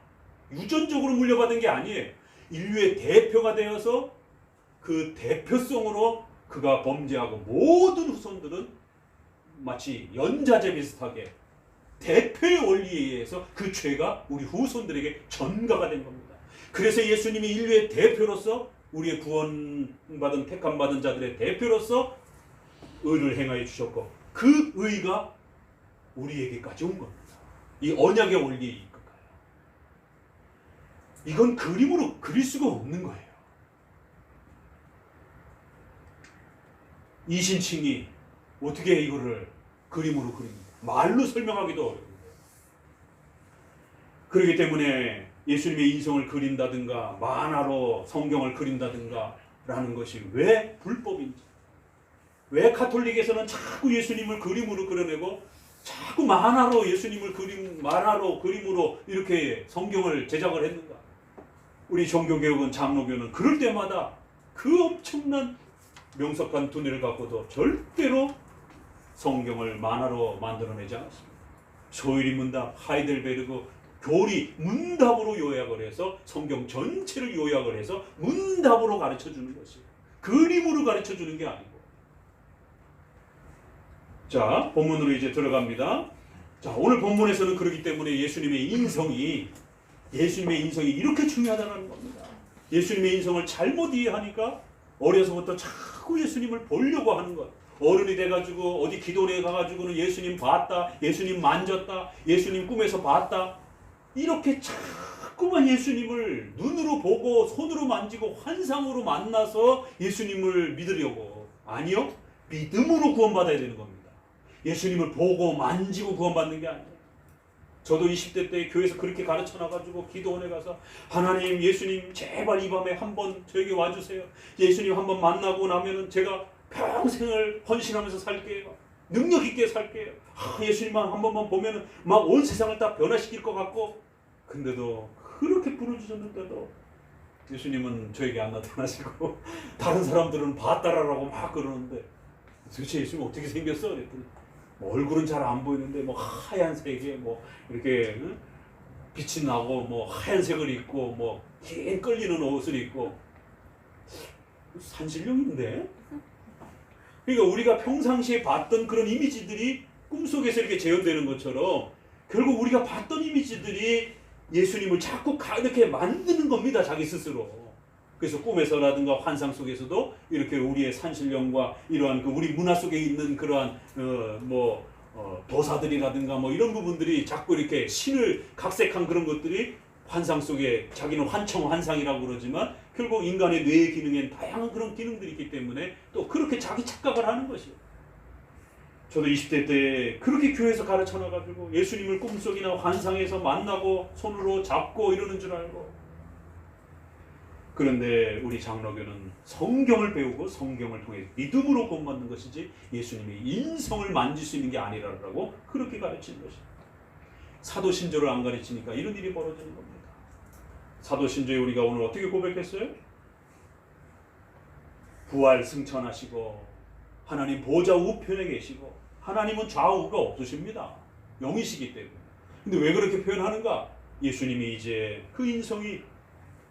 유전적으로 물려받은 게 아니에요. 인류의 대표가 되어서 그 대표성으로 그가 범죄하고 모든 후손들은 마치 연자제 비슷하게 대표의 원리에 의해서 그 죄가 우리 후손들에게 전가가 된 겁니다. 그래서 예수님이 인류의 대표로서 우리의 구원받은 택함받은 자들의 대표로서 의를 행하여 주셨고 그 의가 우리에게까지 온 겁니다. 이 언약의 원리에 이끌까요? 이건 그림으로 그릴 수가 없는 거예요. 이신칭이 어떻게 이거를 그림으로 그립니까? 말로 설명하기도 어려운데. 그렇기 때문에 예수님의 인성을 그린다든가 만화로 성경을 그린다든가 라는 것이 왜 불법인지, 왜 카톨릭에서는 자꾸 예수님을 그림으로 그려내고 자꾸 만화로 예수님을 만화로 그림으로 이렇게 성경을 제작을 했는가? 우리 종교개혁은 장로교는 그럴 때마다 그 엄청난 명석한 두뇌를 갖고도 절대로 성경을 만화로 만들어내지 않았습니다. 소일이 문답, 하이델베르그 교리 문답으로 요약을 해서 성경 전체를 요약을 해서 문답으로 가르쳐주는 것이에요. 그림으로 가르쳐주는 게 아니고. 자, 본문으로 이제 들어갑니다. 자, 오늘 본문에서는 그렇기 때문에 예수님의 인성이 이렇게 중요하다는 겁니다. 예수님의 인성을 잘못 이해하니까 어려서부터 자꾸 예수님을 보려고 하는 것, 어른이 돼가지고 어디 기도원에 가가지고는 예수님 봤다, 예수님 만졌다, 예수님 꿈에서 봤다, 이렇게 자꾸만 예수님을 눈으로 보고 손으로 만지고 환상으로 만나서 예수님을 믿으려고. 아니요, 믿음으로 구원받아야 되는 겁니다. 예수님을 보고 만지고 구원받는 게 아니에요. 저도 20대 때 교회에서 그렇게 가르쳐놔가지고 기도원에 가서 하나님, 예수님 제발 이 밤에 한번 저에게 와주세요. 예수님 한번 만나고 나면은 제가 평생을 헌신하면서 살게요. 능력 있게 살게요. 예수님만 한 번만 보면은 막 온 세상을 다 변화시킬 것 같고. 근데도 그렇게 부르짖었는데도 예수님은 저에게 안 나타나시고 다른 사람들은 봤다라고 막 그러는데 도대체 예수님 어떻게 생겼어? 그랬더니 뭐 얼굴은 잘 안 보이는데 뭐 하얀색에 뭐 이렇게 빛이 나고 뭐 하얀색을 입고 뭐 긴 끌리는 옷을 입고. 산신령인데? 그러니까 우리가 평상시에 봤던 그런 이미지들이 꿈속에서 이렇게 재현되는 것처럼 결국 우리가 봤던 이미지들이 예수님을 자꾸 이렇게 만드는 겁니다. 자기 스스로. 그래서 꿈에서라든가 환상 속에서도 이렇게 우리의 산신령과 이러한 그 우리 문화 속에 있는 그러한 도사들이라든가 뭐 이런 부분들이 자꾸 이렇게 신을 각색한 그런 것들이 환상 속에, 자기는 환청환상이라고 그러지만 결국 인간의 뇌의 기능엔 다양한 그런 기능들이 있기 때문에 또 그렇게 자기 착각을 하는 것이에요. 저도 20대 때 그렇게 교회에서 가르쳐놔가지고 예수님을 꿈속이나 환상에서 만나고 손으로 잡고 이러는 줄 알고. 그런데 우리 장로교는 성경을 배우고 성경을 통해 믿음으로 구원받는 것이지 예수님의 인성을 만질 수 있는 게 아니라고 그렇게 가르치는 것이에요. 사도신조를 안 가르치니까 이런 일이 벌어지는 겁니다. 사도신조에 우리가 오늘 어떻게 고백했어요? 부활 승천하시고 하나님 보좌 우편에 계시고 하나님은 좌우가 없으십니다. 영이시기 때문에. 근데 왜 그렇게 표현하는가? 예수님이 이제 그 인성이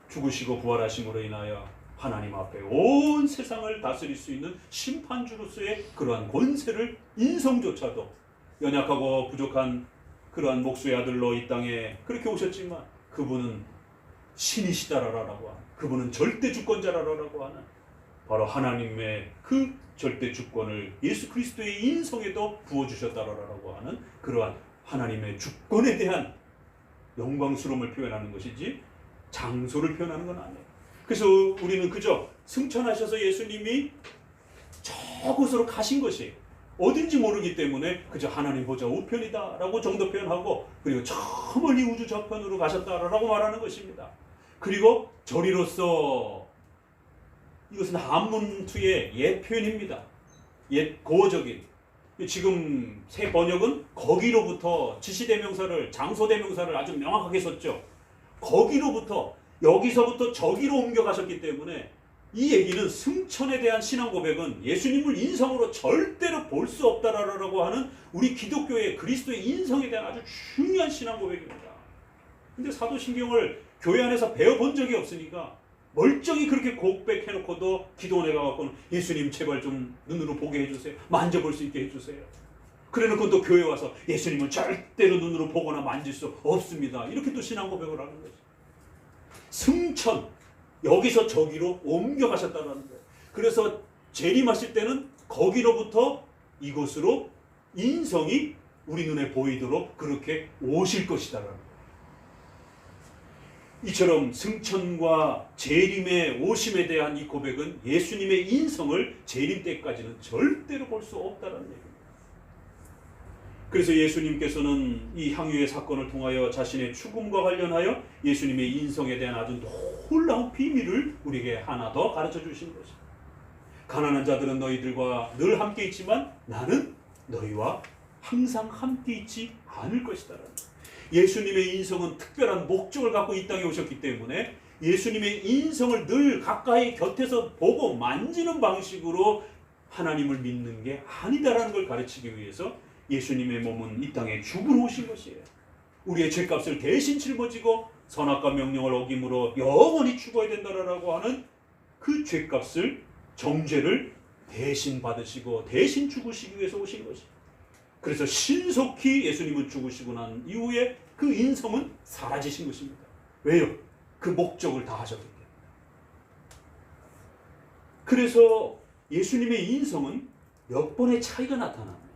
죽으시고 부활하심으로 인하여 하나님 앞에 온 세상을 다스릴 수 있는 심판주로서의 그러한 권세를, 인성조차도 연약하고 부족한 그러한 목수의 아들로 이 땅에 그렇게 오셨지만 그분은 신이시다라고 하는, 그분은 절대 주권자라고 하는 바로 하나님의 그 절대 주권을 예수 그리스도의 인성에도 부어주셨다라고 하는 그러한 하나님의 주권에 대한 영광스러움을 표현하는 것이지 장소를 표현하는 건 아니에요. 그래서 우리는 그저 승천하셔서 예수님이 저곳으로 가신 것이 어딘지 모르기 때문에 그저 하나님 보좌 우편이다 라고 정도 표현하고, 그리고 저 멀리 우주 저편으로 가셨다라고 말하는 것입니다. 그리고 저리로서, 이것은 한문투의 옛 표현입니다. 옛 고어적인. 지금 새 번역은 거기로부터 지시대명사를, 장소대명사를 아주 명확하게 썼죠. 거기로부터, 여기서부터 저기로 옮겨가셨기 때문에 이 얘기는 승천에 대한 신앙 고백은 예수님을 인성으로 절대로 볼 수 없다라고 하는 우리 기독교의 그리스도의 인성에 대한 아주 중요한 신앙 고백입니다. 근데 사도신경을 교회 안에서 배워본 적이 없으니까 멀쩡히 그렇게 고백해놓고도 기도원에 가갖고는 예수님 제발 좀 눈으로 보게 해주세요. 만져볼 수 있게 해주세요. 그래놓고 또 교회 와서 예수님은 절대로 눈으로 보거나 만질 수 없습니다. 이렇게 또 신앙 고백을 하는 거죠. 승천, 여기서 저기로 옮겨가셨다는 거예요. 그래서 재림하실 때는 거기로부터 이곳으로 인성이 우리 눈에 보이도록 그렇게 오실 것이다라는 거예요. 이처럼 승천과 재림의 오심에 대한 이 고백은 예수님의 인성을 재림 때까지는 절대로 볼 수 없다는 얘기입니다. 그래서 예수님께서는 이 향유의 사건을 통하여 자신의 죽음과 관련하여 예수님의 인성에 대한 아주 놀라운 비밀을 우리에게 하나 더 가르쳐 주신 것입니다. 가난한 자들은 너희들과 늘 함께 있지만 나는 너희와 항상 함께 있지 않을 것이다. 예수님의 인성은 특별한 목적을 갖고 이 땅에 오셨기 때문에 예수님의 인성을 늘 가까이 곁에서 보고 만지는 방식으로 하나님을 믿는 게 아니다라는 걸 가르치기 위해서 예수님의 몸은 이 땅에 죽으러 오신 것이에요. 우리의 죄값을 대신 짊어지고 선악과 명령을 어김으로 영원히 죽어야 된다라고 하는 그 죄값을, 정죄를 대신 받으시고 대신 죽으시기 위해서 오신 것이에요. 그래서 신속히 예수님은 죽으시고 난 이후에 그 인성은 사라지신 것입니다. 왜요? 그 목적을 다 하셨기 때문에. 그래서 예수님의 인성은 몇 번의 차이가 나타납니다.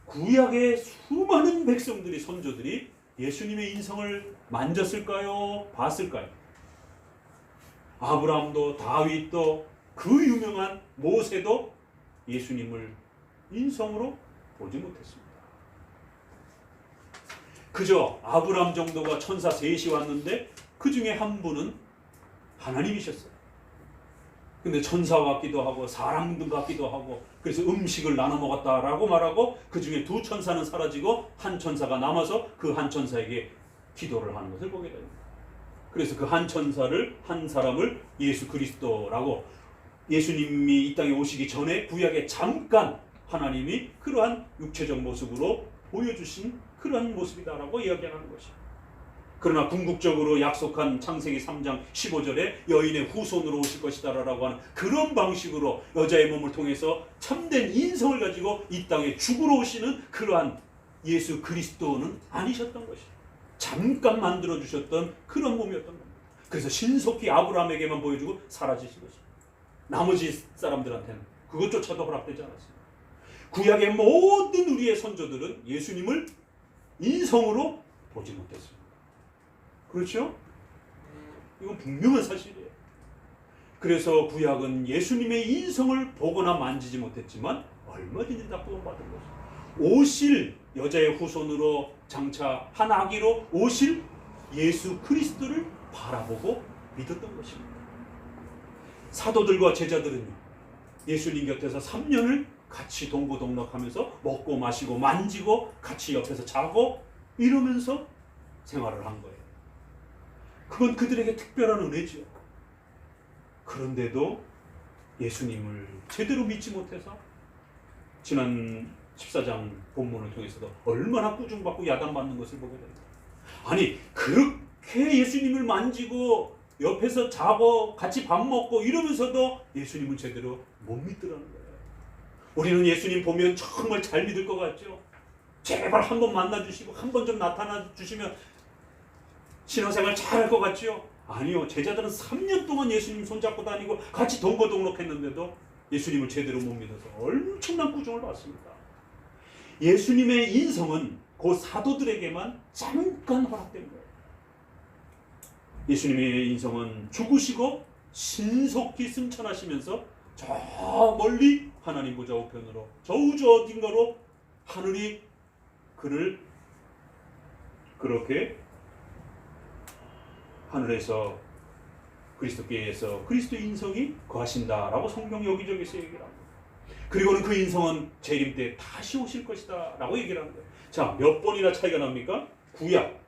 구약의 수많은 백성들이, 선조들이 예수님의 인성을 만졌을까요? 봤을까요? 아브라함도, 다윗도, 그 유명한 모세도 예수님을 인성으로 보지 못했습니다. 그저 아브라함 정도가 천사 셋이 왔는데 그 중에 한 분은 하나님이셨어요. 근데 천사 같기도 하고 사람 같기도 하고, 그래서 음식을 나눠 먹었다라고 말하고 그 중에 두 천사는 사라지고 한 천사가 남아서 그 한 천사에게 기도를 하는 것을 보게 됩니다. 그래서 그 한 천사를, 한 사람을 예수 그리스도라고, 예수님이 이 땅에 오시기 전에 구약에 잠깐 하나님이 그러한 육체적 모습으로 보여주신 그러한 모습이다라고 이야기하는 것입니다. 그러나 궁극적으로 약속한 창세기 3장 15절에 여인의 후손으로 오실 것이다라고 하는 그런 방식으로 여자의 몸을 통해서 참된 인성을 가지고 이 땅에 죽으러 오시는 그러한 예수 그리스도는 아니셨던 것입니다. 잠깐 만들어주셨던 그런 몸이었던 겁니다. 그래서 신속히 아브라함에게만 보여주고 사라지신 것입니다. 나머지 사람들한테는 그것조차도 허락되지 않았습니다. 구약의 모든 우리의 선조들은 예수님을 인성으로 보지 못했습니다. 그렇죠? 이건 분명한 사실이에요. 그래서 구약은 예수님의 인성을 보거나 만지지 못했지만 얼마든지 다 구원받은 것입니다. 오실 여자의 후손으로 장차 한 아기로 오실 예수 그리스도를 바라보고 믿었던 것입니다. 사도들과 제자들은요, 예수님 곁에서 3년을 같이 동고동락하면서 먹고 마시고 만지고 같이 옆에서 자고 이러면서 생활을 한 거예요. 그건 그들에게 특별한 은혜죠. 그런데도 예수님을 제대로 믿지 못해서 지난 14장 본문을 통해서도 얼마나 꾸중받고 야단받는 것을 보게 됩니다. 아니, 그렇게 예수님을 만지고 옆에서 자고 같이 밥 먹고 이러면서도 예수님을 제대로 못 믿더라는 거예요. 우리는 예수님 보면 정말 잘 믿을 것 같죠? 제발 한 번 만나주시고 한 번 좀 나타나 주시면 신앙생활 잘할 것 같죠? 아니요. 제자들은 3년 동안 예수님 손잡고 다니고 같이 동거동록했는데도 예수님을 제대로 못 믿어서 엄청난 꾸중을 받습니다. 예수님의 인성은 그 사도들에게만 잠깐 허락된 거예요. 예수님의 인성은 죽으시고 신속히 승천하시면서 저 멀리 하나님 보좌 우편으로, 저 우주 어딘가로 하늘이 그를 그렇게 하늘에서 그리스도께서 그리스도의 인성이 거하신다라고 성경 여기저기서 얘기를 합니다. 그리고는 그 인성은 재림 때 다시 오실 것이다 라고 얘기를 하는 거예요. 자, 몇 번이나 차이가 납니까? 구약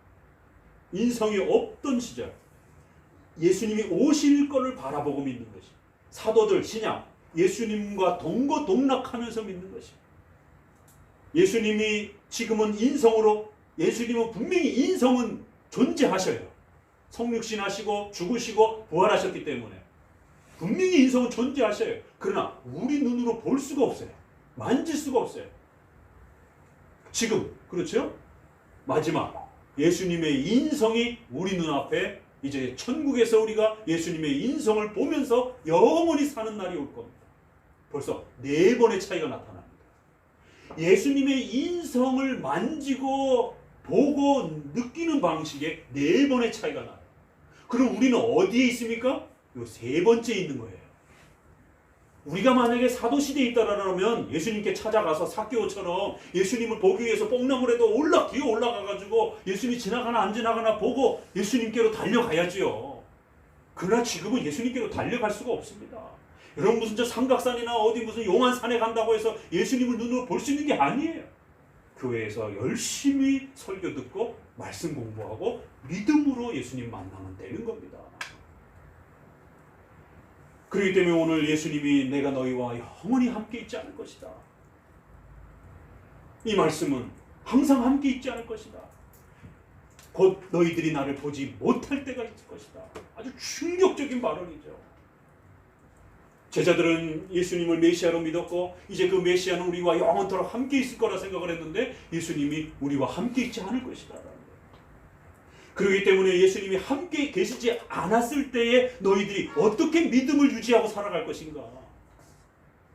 인성이 없던 시절 예수님이 오실 것을 바라보고 믿는 것이, 사도들 신약 예수님과 동거동락하면서 믿는 것이, 예수님이 지금은 인성으로, 예수님은 분명히 인성은 존재하셔요. 성육신 하시고 죽으시고 부활하셨기 때문에 분명히 인성은 존재하셔요. 그러나 우리 눈으로 볼 수가 없어요. 만질 수가 없어요. 지금 그렇죠? 마지막 예수님의 인성이 우리 눈앞에 이제 천국에서 우리가 예수님의 인성을 보면서 영원히 사는 날이 올 겁니다. 벌써 4번의 차이가 나타납니다. 예수님의 인성을 만지고 보고 느끼는 방식에 4번의 차이가 나요. 그럼 우리는 어디에 있습니까? 요 3번째에 있는 거예요. 우리가 만약에 사도시대에 있다라면 예수님께 찾아가서 삭개오처럼 예수님을 보기 위해서 뽕나물에도 기어 올라가가지고 예수님이 지나가나 안 지나가나 보고 예수님께로 달려가야지요. 그러나 지금은 예수님께로 달려갈 수가 없습니다. 여러분 무슨 저 삼각산이나 어디 무슨 용안산에 간다고 해서 예수님을 눈으로 볼 수 있는 게 아니에요. 교회에서 열심히 설교 듣고 말씀 공부하고 믿음으로 예수님 만나면 되는 겁니다. 그렇기 때문에 오늘 예수님이 내가 너희와 영원히 함께 있지 않을 것이다. 이 말씀은 항상 함께 있지 않을 것이다. 곧 너희들이 나를 보지 못할 때가 있을 것이다. 아주 충격적인 발언이죠. 제자들은 예수님을 메시아로 믿었고 이제 그 메시아는 우리와 영원토록 함께 있을 거라 생각을 했는데 예수님이 우리와 함께 있지 않을 것이다. 그렇기 때문에 예수님이 함께 계시지 않았을 때에 너희들이 어떻게 믿음을 유지하고 살아갈 것인가,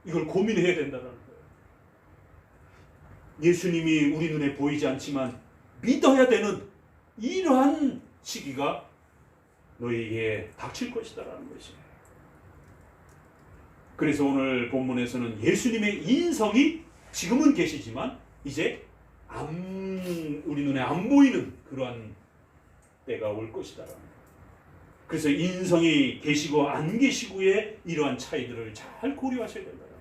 이걸 고민해야 된다는 거예요. 예수님이 우리 눈에 보이지 않지만 믿어야 되는 이러한 시기가 너희에게 닥칠 것이다라는 것이에요. 그래서 오늘 본문에서는 예수님의 인성이 지금은 계시지만 이제 우리 눈에 안 보이는 그러한 때가 올 것이다라는 거예요. 그래서 인성이 계시고 안 계시고의 이러한 차이들을 잘 고려하셔야 된다는 거예요.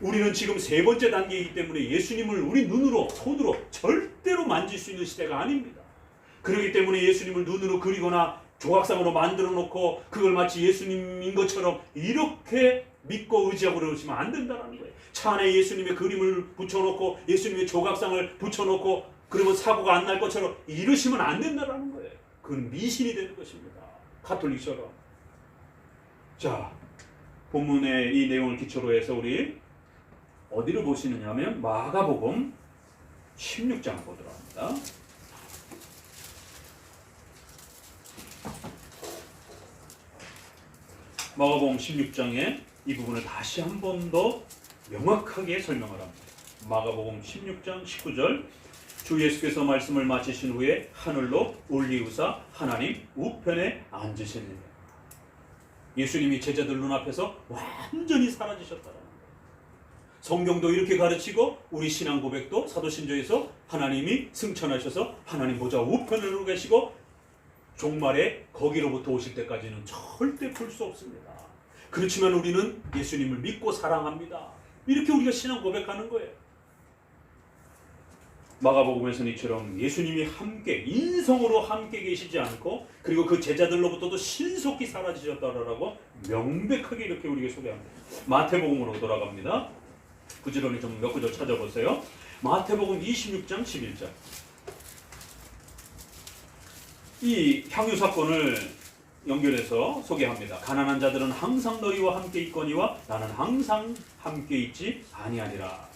우리는 지금 세 번째 단계이기 때문에 예수님을 우리 눈으로 손으로 절대로 만질 수 있는 시대가 아닙니다. 그렇기 때문에 예수님을 눈으로 그리거나 조각상으로 만들어 놓고 그걸 마치 예수님인 것처럼 이렇게 믿고 의지하고 그러시면 안 된다는 거예요. 차 안에 예수님의 그림을 붙여놓고 예수님의 조각상을 붙여놓고 그러면 사고가 안 날 것처럼 이러시면 안 된다는 거예요. 그건 미신이 되는 것입니다. 가톨릭처럼. 자, 본문의 이 내용을 기초로 해서 우리 어디를 보시느냐 하면 마가복음 16장 보도록 합니다. 마가복음 16장에 이 부분을 다시 한 번 더 명확하게 설명을 합니다. 마가복음 16장 19절 주 예수께서 말씀을 마치신 후에 하늘로 올리우사 하나님 우편에 앉으시니라. 예수님이 제자들 눈앞에서 완전히 사라지셨다는 거예요. 성경도 이렇게 가르치고 우리 신앙 고백도 사도신조에서 하나님이 승천하셔서 하나님 보좌 우편으로 계시고 종말에 거기로부터 오실 때까지는 절대 볼 수 없습니다. 그렇지만 우리는 예수님을 믿고 사랑합니다. 이렇게 우리가 신앙 고백하는 거예요. 마가복음에서는 이처럼 예수님이 함께 인성으로 함께 계시지 않고 그리고 그 제자들로부터도 신속히 사라지셨다라고 명백하게 이렇게 우리에게 소개합니다. 마태복음으로 돌아갑니다. 부지런히 좀 몇 구절 찾아보세요. 마태복음 26장 11절. 이 향유 사건을 연결해서 소개합니다. 가난한 자들은 항상 너희와 함께 있거니와 나는 항상 함께 있지 아니하니라.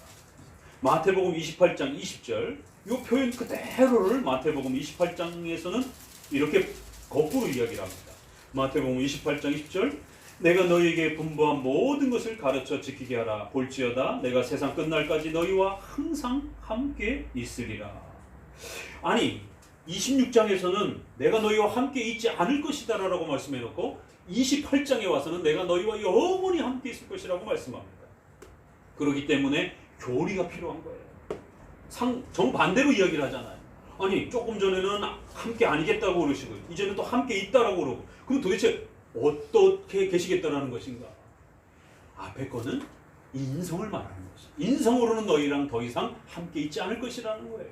마태복음 28장 20절. 이 표현 그대로를 마태복음 28장에서는 이렇게 거꾸로 이야기를 합니다. 마태복음 28장 20절. 내가 너희에게 분부한 모든 것을 가르쳐 지키게 하라. 볼지어다 내가 세상 끝날까지 너희와 항상 함께 있으리라. 아니 26장에서는 내가 너희와 함께 있지 않을 것이다 라고 말씀해놓고 28장에 와서는 내가 너희와 영원히 함께 있을 것이라고 말씀합니다. 그렇기 때문에 교리가 필요한 거예요. 정반대로 이야기를 하잖아요. 아니 조금 전에는 함께 아니겠다고 그러시고 이제는 또 함께 있다라고 그러고 그럼 도대체 어떻게 계시겠다라는 것인가? 앞에 거는 인성을 말하는 것이죠. 인성으로는 너희랑 더 이상 함께 있지 않을 것이라는 거예요.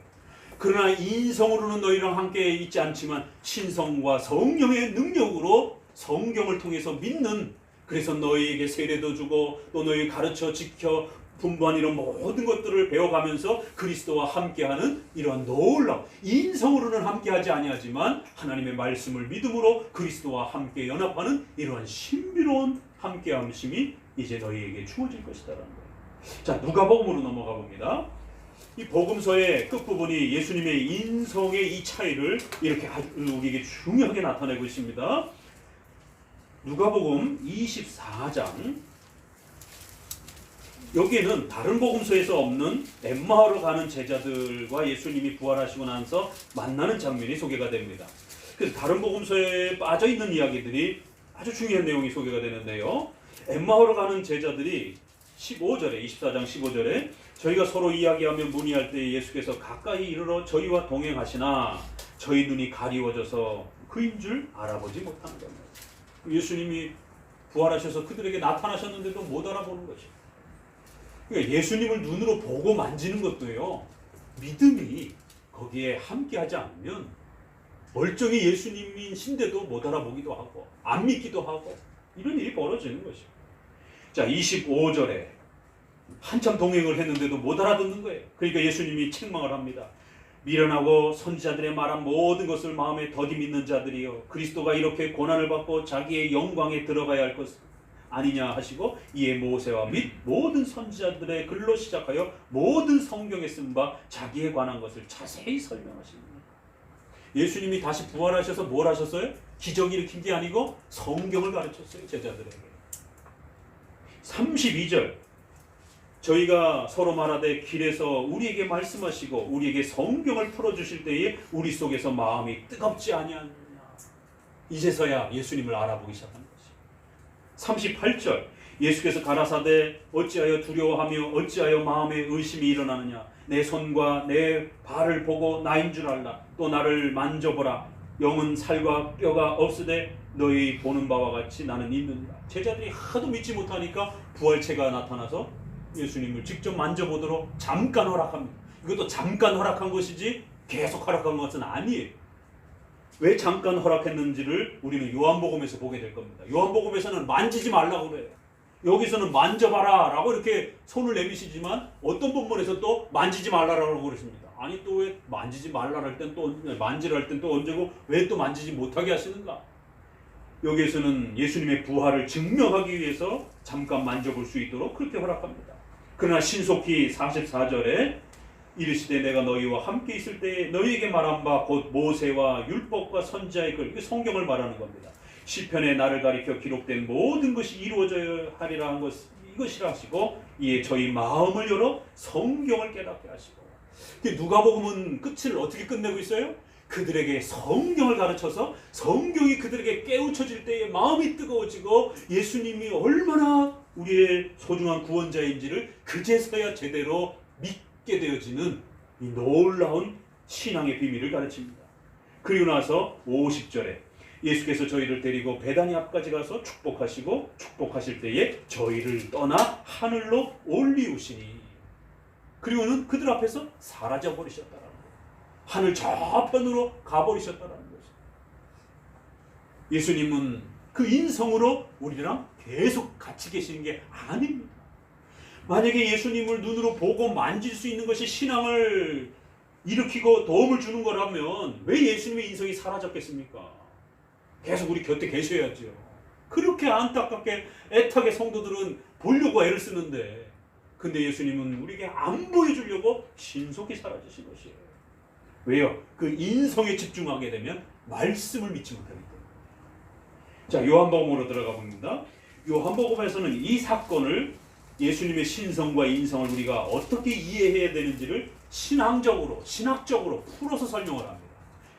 그러나 인성으로는 너희랑 함께 있지 않지만 신성과 성령의 능력으로 성경을 통해서 믿는 그래서 너희에게 세례도 주고 또 너희 가르쳐 지켜 분부한 이런 모든 것들을 배워가면서 그리스도와 함께하는 이러한 놀라운 인성으로는 함께하지 아니하지만 하나님의 말씀을 믿음으로 그리스도와 함께 연합하는 이러한 신비로운 함께함심이 이제 너희에게 주어질 것이다라는 거예요. 자, 누가복음으로 넘어가 봅니다. 이 복음서의 끝부분이 예수님의 인성의 이 차이를 이렇게 아주 우리에게 중요하게 나타내고 있습니다. 누가복음 24장 여기에는 다른 복음서에서 없는 엠마오로 가는 제자들과 예수님이 부활하시고 나서 만나는 장면이 소개가 됩니다. 그래서 다른 복음서에 빠져있는 이야기들이 아주 중요한 내용이 소개가 되는데요. 엠마오로 가는 제자들이 15절에 24장 15절에 저희가 서로 이야기하며 문의할 때 예수께서 가까이 이르러 저희와 동행하시나 저희 눈이 가리워져서 그인 줄 알아보지 못하는 겁니다. 예수님이 부활하셔서 그들에게 나타나셨는데도 못 알아보는 것이죠. 그러니까 예수님을 눈으로 보고 만지는 것도요. 믿음이 거기에 함께하지 않으면 멀쩡히 예수님이신데도 못 알아보기도 하고 안 믿기도 하고 이런 일이 벌어지는 것이죠. 자, 25절에 한참 동행을 했는데도 못 알아듣는 거예요. 그러니까 예수님이 책망을 합니다. 미련하고 선지자들의 말한 모든 것을 마음에 더디 믿는 자들이여 그리스도가 이렇게 고난을 받고 자기의 영광에 들어가야 할 것 아니냐 하시고 이에 모세와 및 모든 선지자들의 글로 시작하여 모든 성경에 쓴 바 자기에 관한 것을 자세히 설명하십니다. 예수님이 다시 부활하셔서 뭘 하셨어요? 기적 일으킨 게 아니고 성경을 가르쳤어요. 제자들에게. 32절 저희가 서로 말하되 길에서 우리에게 말씀하시고 우리에게 성경을 풀어주실 때에 우리 속에서 마음이 뜨겁지 아니하느냐. 이제서야 예수님을 알아보기 시작한 것이. 38절 예수께서 가라사대 어찌하여 두려워하며 어찌하여 마음에 의심이 일어나느냐. 내 손과 내 발을 보고 나인 줄 알라. 또 나를 만져보라. 영은 살과 뼈가 없으되 너희 보는 바와 같이 나는 있느니라. 제자들이 하도 믿지 못하니까 부활체가 나타나서 예수님을 직접 만져보도록 잠깐 허락합니다. 이것도 잠깐 허락한 것이지 계속 허락한 것은 아니에요. 왜 잠깐 허락했는지를 우리는 요한복음에서 보게 될 겁니다. 요한복음에서는 만지지 말라고 그래요. 여기서는 만져봐라 라고 이렇게 손을 내미시지만 어떤 본문에서 또 만지지 말라라고 그러십니다. 아니 또 왜 만지지 말라 할 땐 또 만지라 할 땐 또 언제고 왜 또 만지지 못하게 하시는가? 여기에서는 예수님의 부활을 증명하기 위해서 잠깐 만져볼 수 있도록 그렇게 허락합니다. 그러나 신속히 44절에 이르시되 내가 너희와 함께 있을 때에 너희에게 말한 바 곧 모세와 율법과 선지자의 글, 이게 성경을 말하는 겁니다. 시편에 나를 가리켜 기록된 모든 것이 이루어져야 하리라 한 것 이것이라 하시고 이에 저희 마음을 열어 성경을 깨닫게 하시고. 누가복음은 끝을 어떻게 끝내고 있어요? 그들에게 성경을 가르쳐서 성경이 그들에게 깨우쳐질 때에 마음이 뜨거워지고 예수님이 얼마나 우리의 소중한 구원자인지를 그제서야 제대로 믿게 되어지는 이 놀라운 신앙의 비밀을 가르칩니다. 그리고 나서 50절에 예수께서 저희를 데리고 베다니 앞까지 가서 축복하시고 축복하실 때에 저희를 떠나 하늘로 올리우시니 그리고는 그들 앞에서 사라져 버리셨다라는 거예요. 하늘 저편으로 가버리셨다라는 거죠. 예수님은 그 인성으로 우리랑 계속 같이 계시는 게 아닙니다. 만약에 예수님을 눈으로 보고 만질 수 있는 것이 신앙을 일으키고 도움을 주는 거라면 왜 예수님의 인성이 사라졌겠습니까? 계속 우리 곁에 계셔야죠. 그렇게 안타깝게 애타게 성도들은 보려고 애를 쓰는데 근데 예수님은 우리에게 안 보여주려고 신속히 사라지신 것이에요. 왜요? 그 인성에 집중하게 되면 말씀을 믿지 못하기 때문에. 자, 요한복음으로 들어가 봅니다. 요한복음에서는 이 사건을 예수님의 신성과 인성을 우리가 어떻게 이해해야 되는지를 신학적으로 풀어서 설명을 합니다.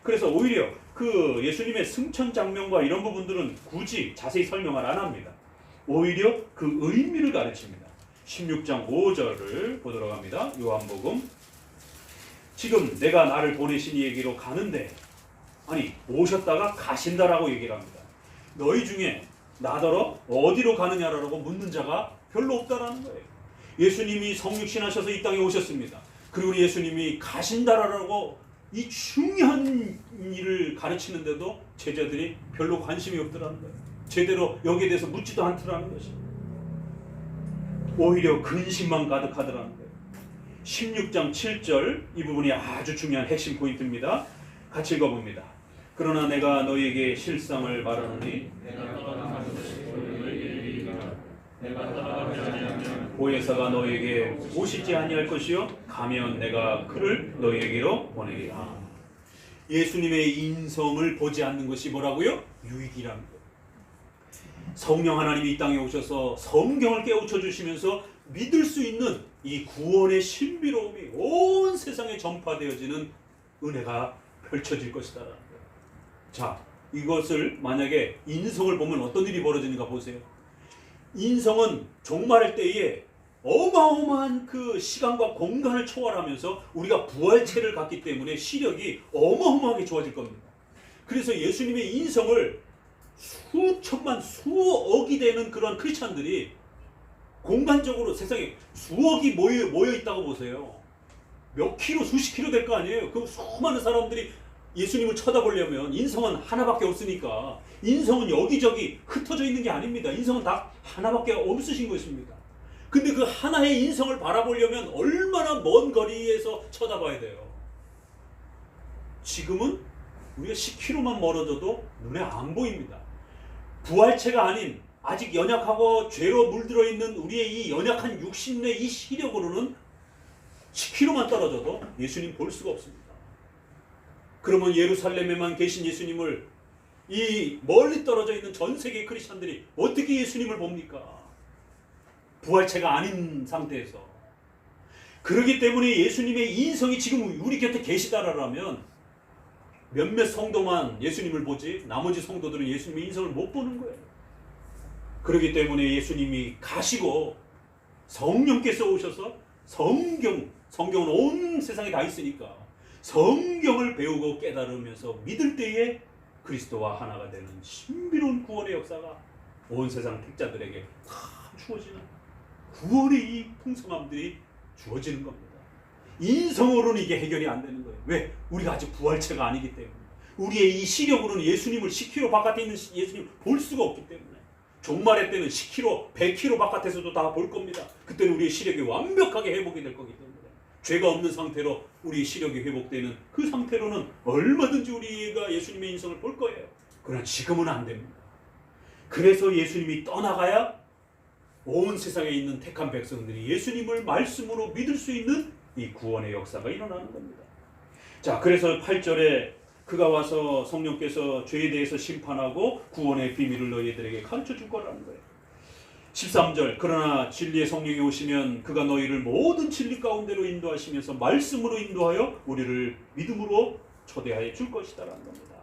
그래서 오히려 그 예수님의 승천 장면과 이런 부분들은 굳이 자세히 설명을 안 합니다. 오히려 그 의미를 가르칩니다. 16장 5절을 보도록 합니다. 요한복음. 지금 내가 나를 보내신 이에게로 가는데 아니 오셨다가 가신다라고 얘기를 합니다. 너희 중에 나더러 어디로 가느냐라고 묻는 자가 별로 없다라는 거예요. 예수님이 성육신하셔서 이 땅에 오셨습니다. 그리고 예수님이 가신다라고 이 중요한 일을 가르치는데도 제자들이 별로 관심이 없더라는 거예요. 제대로 여기에 대해서 묻지도 않더라는 것입니다. 오히려 근심만 가득하더라는 거예요. 16장 7절 이 부분이 아주 중요한 핵심 포인트입니다. 같이 읽어봅니다. 그러나 내가 너희에게 실상을 말하노니 보혜사가 너희에게 오시지 아니할 것이요 가면 내가 그를 너희에게로 보내리라. 예수님의 인성을 보지 않는 것이 뭐라고요? 유익이라는 거예요. 성령 하나님이 이 땅에 오셔서 성경을 깨우쳐 주시면서 믿을 수 있는 이 구원의 신비로움이 온 세상에 전파되어지는 은혜가 펼쳐질 것이다라는 거예요. 자, 이것을 만약에 인성을 보면 어떤 일이 벌어지는가 보세요. 인성은 종말할 때에 어마어마한 그 시간과 공간을 초월하면서 우리가 부활체를 갖기 때문에 시력이 어마어마하게 좋아질 겁니다. 그래서 예수님의 인성을 수천만 수억이 되는 그런 크리스찬들이 공간적으로 세상에 수억이 모여 있다고 보세요. 몇 킬로 수십 킬로 될 거 아니에요. 그 수많은 사람들이 예수님을 쳐다보려면 인성은 하나밖에 없으니까 인성은 여기저기 흩어져 있는 게 아닙니다. 인성은 다 하나밖에 없으신 것입니다. 근데 그 하나의 인성을 바라보려면 얼마나 먼 거리에서 쳐다봐야 돼요. 지금은 우리가 10km만 멀어져도 눈에 안 보입니다. 부활체가 아닌 아직 연약하고 죄로 물들어 있는 우리의 이 연약한 육신의 이 시력으로는 10km만 떨어져도 예수님 볼 수가 없습니다. 그러면 예루살렘에만 계신 예수님을 이 멀리 떨어져 있는 전 세계 크리스찬들이 어떻게 예수님을 봅니까? 부활체가 아닌 상태에서. 그렇기 때문에 예수님의 인성이 지금 우리 곁에 계시다라면 몇몇 성도만 예수님을 보지 나머지 성도들은 예수님의 인성을 못 보는 거예요. 그렇기 때문에 예수님이 가시고 성령께서 오셔서 성경은 온 세상에 다 있으니까 성경을 배우고 깨달으면서 믿을 때에 그리스도와 하나가 되는 신비로운 구원의 역사가 온 세상 택자들에게 다 주어지는 구원의 이 풍성함들이 주어지는 겁니다. 인성으로는 이게 해결이 안 되는 거예요. 왜? 우리가 아직 부활체가 아니기 때문에. 우리의 이 시력으로는 예수님을 10km 바깥에 있는 예수님을 볼 수가 없기 때문에. 종말의 때는 10km, 100km 바깥에서도 다 볼 겁니다. 그때는 우리의 시력이 완벽하게 회복이 될 거기 때문에. 죄가 없는 상태로 우리의 시력이 회복되는 그 상태로는 얼마든지 우리가 예수님의 인성을 볼 거예요. 그러나 지금은 안 됩니다. 그래서 예수님이 떠나가야 온 세상에 있는 택한 백성들이 예수님을 말씀으로 믿을 수 있는 이 구원의 역사가 일어나는 겁니다. 자, 그래서 8절에 그가 와서 성령께서 죄에 대해서 심판하고 구원의 비밀을 너희들에게 가르쳐 줄 거라는 거예요. 13절 그러나 진리의 성령이 오시면 그가 너희를 모든 진리 가운데로 인도하시면서 말씀으로 인도하여 우리를 믿음으로 초대하여 줄 것이다라는 겁니다.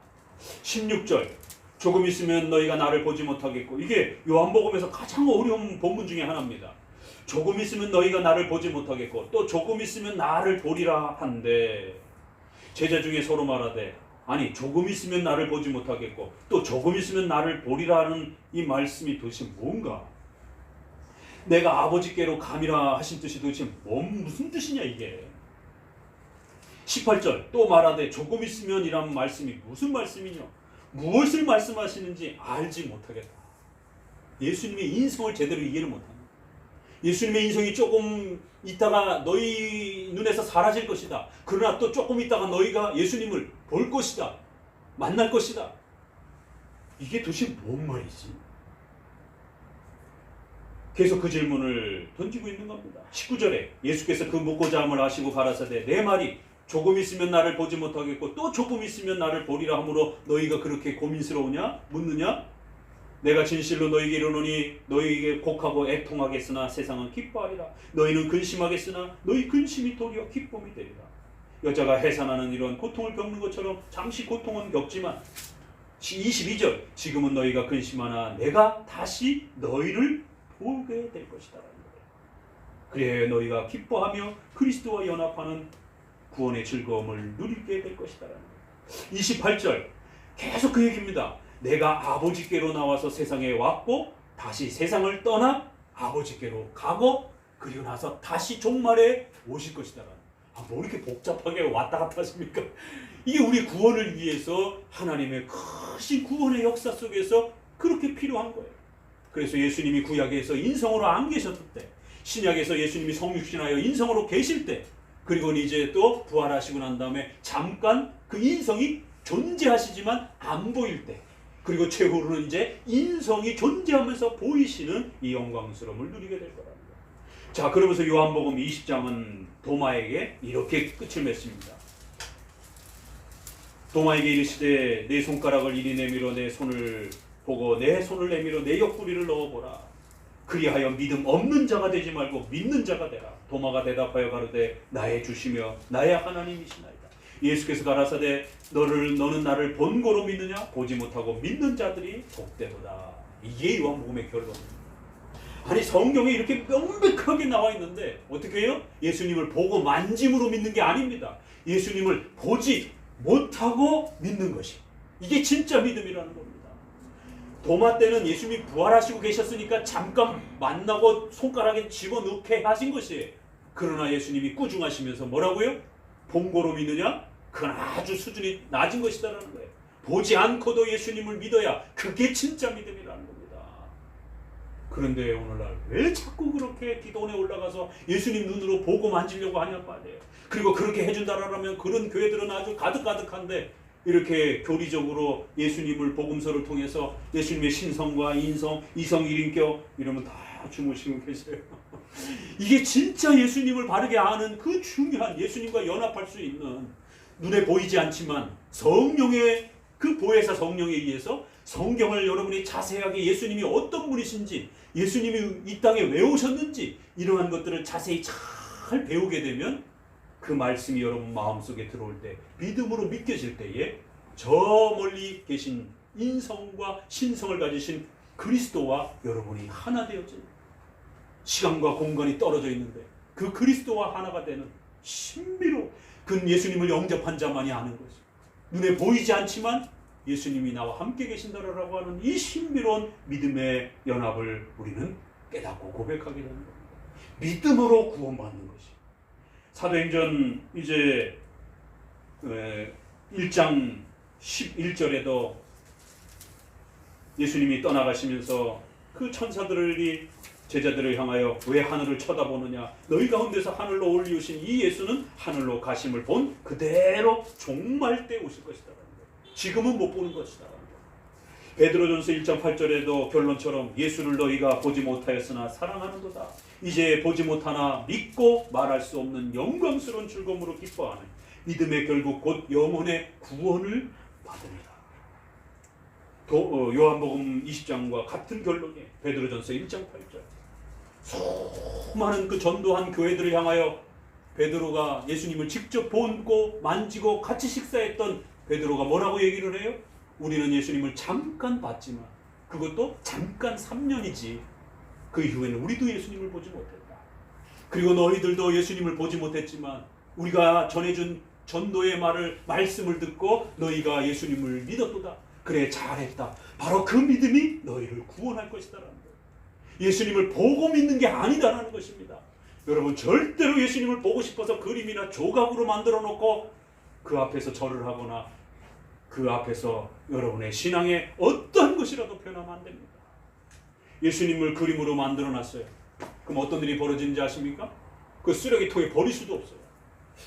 16절 조금 있으면 너희가 나를 보지 못하겠고, 이게 요한복음에서 가장 어려운 본문 중에 하나입니다. 조금 있으면 너희가 나를 보지 못하겠고 또 조금 있으면 나를 보리라 한데, 제자 중에 서로 말하되 아니 조금 있으면 나를 보지 못하겠고 또 조금 있으면 나를 보리라는 이 말씀이 도대체 뭔가, 내가 아버지께로 감이라 하신 뜻이 도대체 무슨 뜻이냐 이게. 18절 또 말하되 조금 있으면 이란 말씀이 무슨 말씀이냐, 무엇을 말씀하시는지 알지 못하겠다. 예수님의 인성을 제대로 이해를 못합니다. 예수님의 인성이 조금 있다가 너희 눈에서 사라질 것이다. 그러나 또 조금 있다가 너희가 예수님을 볼 것이다. 만날 것이다. 이게 도대체 뭔 말이지? 계속 그 질문을 던지고 있는 겁니다. 19절에 예수께서 그 묻고자 함을 아시고 가라사대 내 말이 조금 있으면 나를 보지 못하겠고 또 조금 있으면 나를 보리라 하므로 너희가 그렇게 고민스러우냐? 묻느냐? 내가 진실로 너희에게 이르노니 너희에게 곡하고 애통하겠으나 세상은 기뻐하리라. 너희는 근심하겠으나 너희 근심이 도리어 기쁨이 되리라. 여자가 해산하는 이런 고통을 겪는 것처럼 잠시 고통은 겪지만 22절 지금은 너희가 근심하나 내가 다시 너희를 보게 될 것이다. 그래야 너희가 기뻐하며 그리스도와 연합하는 구원의 즐거움을 누리게 될 것이다. 28절 계속 그 얘기입니다. 내가 아버지께로 나와서 세상에 왔고 다시 세상을 떠나 아버지께로 가고 그리고 나서 다시 종말에 오실 것이다. 뭐 이렇게 복잡하게 왔다 갔다 하십니까? 이게 우리 구원을 위해서 하나님의 크신 구원의 역사 속에서 그렇게 필요한 거예요. 그래서 예수님이 구약에서 인성으로 안 계셨을 때, 신약에서 예수님이 성육신하여 인성으로 계실 때, 그리고 이제 또 부활하시고 난 다음에 잠깐 그 인성이 존재하시지만 안 보일 때, 그리고 최후로는 이제 인성이 존재하면서 보이시는 이 영광스러움을 누리게 될 거랍니다. 자, 그러면서 요한복음 20장은 도마에게 이렇게 끝을 맺습니다. 도마에게 이르시되 내 손가락을 이리 내밀어 내 손을 보고 내 손을 내밀어 내 옆구리를 넣어보라. 그리하여 믿음 없는 자가 되지 말고 믿는 자가 되라. 도마가 대답하여 가로되 나의 주시며 나의 하나님이시나이다. 예수께서 가라사대 너는 나를 본고로 믿느냐? 보지 못하고 믿는 자들이 복되도다. 이게 요한복음의 결론입니다. 아니 성경에 이렇게 명백하게 나와 있는데 어떻게 해요? 예수님을 보고 만짐으로 믿는 게 아닙니다. 예수님을 보지 못하고 믿는 것이, 이게 진짜 믿음이라는 겁니다. 도마 때는 예수님이 부활하시고 계셨으니까 잠깐 만나고 손가락에 집어넣게 하신 것이에요. 그러나 예수님이 꾸중하시면서 뭐라고요? 본고로 믿느냐? 그건 아주 수준이 낮은 것이다라는 거예요. 보지 않고도 예수님을 믿어야 그게 진짜 믿음이라는 겁니다. 그런데 오늘날 왜 자꾸 그렇게 기도원에 올라가서 예수님 눈으로 보고 만지려고 하냔 말이에요. 그리고 그렇게 해준다라면 그런 교회들은 아주 가득가득한데, 이렇게 교리적으로 예수님을 복음서를 통해서 예수님의 신성과 인성, 이성, 일인격 이러면 다 주무시고 계세요. 이게 진짜 예수님을 바르게 아는 그 중요한, 예수님과 연합할 수 있는, 눈에 보이지 않지만 성령의 그 보혜사 성령에 의해서 성경을 여러분이 자세하게 예수님이 어떤 분이신지, 예수님이 이 땅에 왜 오셨는지 이러한 것들을 자세히 잘 잘 배우게 되면 그 말씀이 여러분 마음속에 들어올 때, 믿음으로 믿겨질 때에 저 멀리 계신 인성과 신성을 가지신 그리스도와 여러분이 하나 되어집니다. 시간과 공간이 떨어져 있는데 그 그리스도와 하나가 되는 신비로, 그는 예수님을 영접한 자만이 아는 것이, 눈에 보이지 않지만 예수님이 나와 함께 계신다라고 하는 이 신비로운 믿음의 연합을 우리는 깨닫고 고백하게 되는 겁니다. 믿음으로 구원받는 것이. 사도행전 이제 1장 11절에도 예수님이 떠나가시면서 그 천사들이 제자들을 향하여 왜 하늘을 쳐다보느냐, 너희 가운데서 하늘로 올리우신 이 예수는 하늘로 가심을 본 그대로 종말 때 오실 것이다. 지금은 못 보는 것이다. 베드로전서 1장 8절에도 결론처럼 예수를 너희가 보지 못하였으나 사랑하는도다. 이제 보지 못하나 믿고 말할 수 없는 영광스러운 즐거움으로 기뻐하는 믿음의 결국 곧 영혼의 구원을 받으리라. 요한복음 20장과 같은 결론이에요. 베드로전서 1장 8절. 수많은 그 전도한 교회들을 향하여 베드로가 예수님을 직접 보고 만지고 같이 식사했던 베드로가 뭐라고 얘기를 해요? 우리는 예수님을 잠깐 봤지만 그것도 잠깐 3년이지 그 이후에는 우리도 예수님을 보지 못했다. 그리고 너희들도 예수님을 보지 못했지만 우리가 전해준 전도의 말씀을 듣고 너희가 예수님을 믿었도다. 그래, 잘했다. 바로 그 믿음이 너희를 구원할 것이다라는 거예요. 예수님을 보고 믿는 게 아니다라는 것입니다. 여러분, 절대로 예수님을 보고 싶어서 그림이나 조각으로 만들어 놓고 그 앞에서 절을 하거나 그 앞에서 여러분의 신앙의 어떤 것이라도 표현하면 안 됩니다. 예수님을 그림으로 만들어 놨어요. 그럼 어떤 일이 벌어지는지 아십니까? 그 쓰레기통에 버릴 수도 없어요.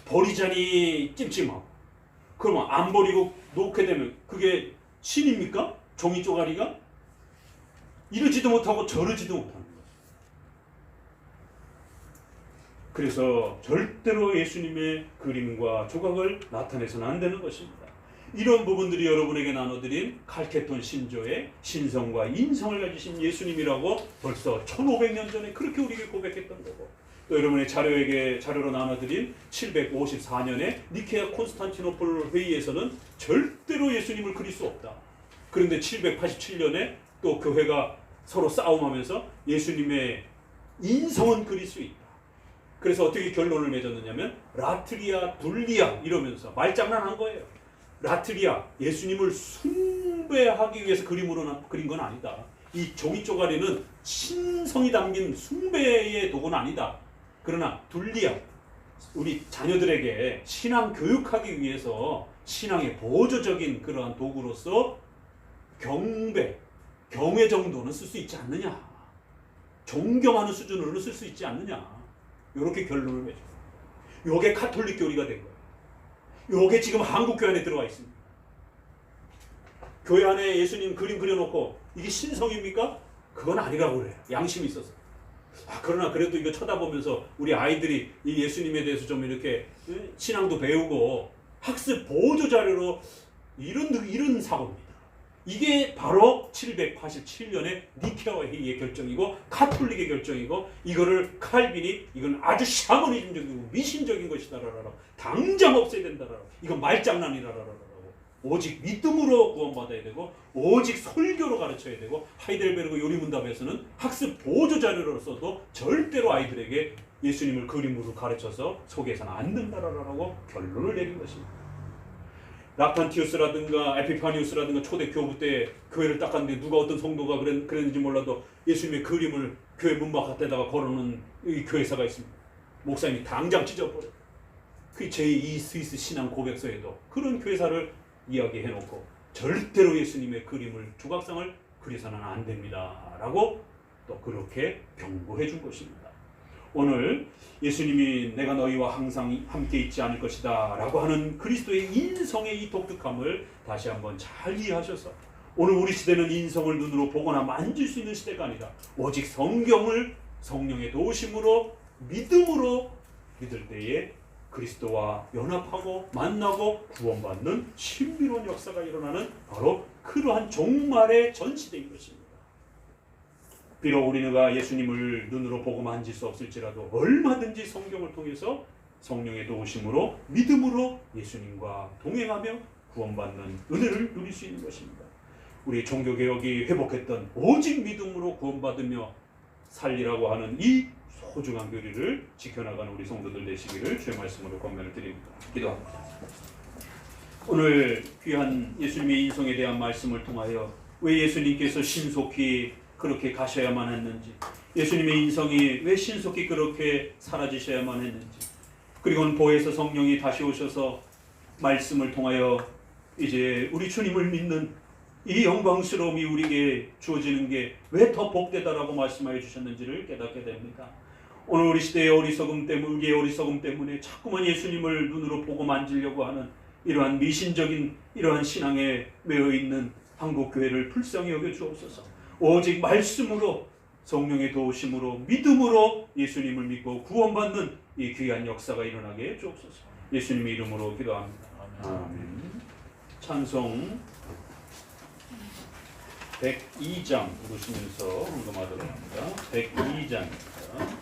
버리자니 찜찜하고. 그러면 안 버리고 놓게 되면 그게 신입니까? 종이 쪼가리가? 이러지도 못하고 저러지도 못하는 거예요. 그래서 절대로 예수님의 그림과 조각을 나타내서는 안 되는 것입니다. 이런 부분들이 여러분에게 나눠드린 칼케톤 신조의 신성과 인성을 가지신 예수님이라고 벌써 1500년 전에 그렇게 우리에게 고백했던 거고, 또 여러분의 자료로 나눠드린 754년에 니케아 콘스탄티노플 회의에서는 절대로 예수님을 그릴 수 없다. 그런데 787년에 또 교회가 서로 싸움하면서 예수님의 인성은 그릴 수 있다. 그래서 어떻게 결론을 맺었느냐면 라트리아, 둘리아 이러면서 말장난한 거예요. 라트리아, 예수님을 숭배하기 위해서 그림으로 그린 건 아니다. 이 종이 쪼가리는 신성이 담긴 숭배의 도구는 아니다. 그러나 둘리아, 우리 자녀들에게 신앙 교육하기 위해서 신앙의 보조적인 그러한 도구로서 경배, 경외 정도는 쓸 수 있지 않느냐. 존경하는 수준으로 쓸 수 있지 않느냐. 이렇게 결론을 맺어요. 요게 가톨릭 교리가 된 거예요. 요게 지금 한국 교회 안에 들어와 있습니다. 교회 안에 예수님 그림 그려놓고 이게 신성입니까? 그건 아니라고 그래요. 양심이 있어서. 그러나 그래도 이거 쳐다보면서 우리 아이들이 이 예수님에 대해서 좀 이렇게 신앙도 배우고 학습 보조 자료로 이런 사고입니다. 이게 바로 787년에 니케아 회의의 결정이고 가톨릭의 결정이고, 이거를 칼빈이 이건 아주 샤머니즘적이고 미신적인 것이다라고 당장 없애야 된다라고, 이건 말장난이다라고, 오직 믿음으로 구원받아야 되고 오직 설교로 가르쳐야 되고, 하이델베르그 요리문답에서는 학습 보조 자료로서도 절대로 아이들에게 예수님을 그림으로 가르쳐서 소개해서는 안 된다라고 결론을 내린 것입니다. 락탄티우스라든가 에피파니우스라든가 초대 교부 때 교회를 닦았는데 누가 어떤 성도가 그랬는지 몰라도 예수님의 그림을 교회 문 바깥에다가 걸어놓은 이 교회사가 있습니다. 목사님이 당장 찢어버려요. 그 제2 스위스 신앙 고백서에도 그런 교회사를 이야기해놓고 절대로 예수님의 그림을 조각상을 그려서는 안 됩니다 라고 또 그렇게 경고해 준 것입니다. 오늘 예수님이 내가 너희와 항상 함께 있지 않을 것이다 라고 하는 그리스도의 인성의 이 독특함을 다시 한번 잘 이해하셔서, 오늘 우리 시대는 인성을 눈으로 보거나 만질 수 있는 시대가 아니라 오직 성경을 성령의 도우심으로 믿음으로 믿을 때에 그리스도와 연합하고 만나고 구원받는 신비로운 역사가 일어나는 바로 그러한 종말의 전시대인 것입니다. 비록 우리가 예수님을 눈으로 보고 만질 수 없을지라도 얼마든지 성경을 통해서 성령의 도우심으로 믿음으로 예수님과 동행하며 구원받는 은혜를 누릴 수 있는 것입니다. 우리 종교개혁이 회복했던 오직 믿음으로 구원받으며 살리라고 하는 이 소중한 교리를 지켜나가는 우리 성도들 되시기를 주의 말씀으로 권면을 드립니다. 기도합니다. 오늘 귀한 예수님의 인성에 대한 말씀을 통하여 왜 예수님께서 신속히 그렇게 가셔야만 했는지, 예수님의 인성이 왜 신속히 그렇게 사라지셔야만 했는지, 그리고는 보혜사 성령이 다시 오셔서 말씀을 통하여 이제 우리 주님을 믿는 이 영광스러움이 우리에게 주어지는 게 왜 더 복되다라고 말씀하여 주셨는지를 깨닫게 됩니다. 오늘 우리 시대의 어리석음 때문에, 우리의 어리석음 때문에 자꾸만 예수님을 눈으로 보고 만지려고 하는 이러한 미신적인 이러한 신앙에 매여 있는 한국 교회를 불쌍히 여겨 주옵소서. 오직 말씀으로, 성령의 도우심으로, 믿음으로 예수님을 믿고 구원받는 이 귀한 역사가 일어나게 해 주옵소서. 예수님의 이름으로 기도합니다. 아멘. 찬송 102장 부르시면서 헌금하도록 합니다. 102장입니다.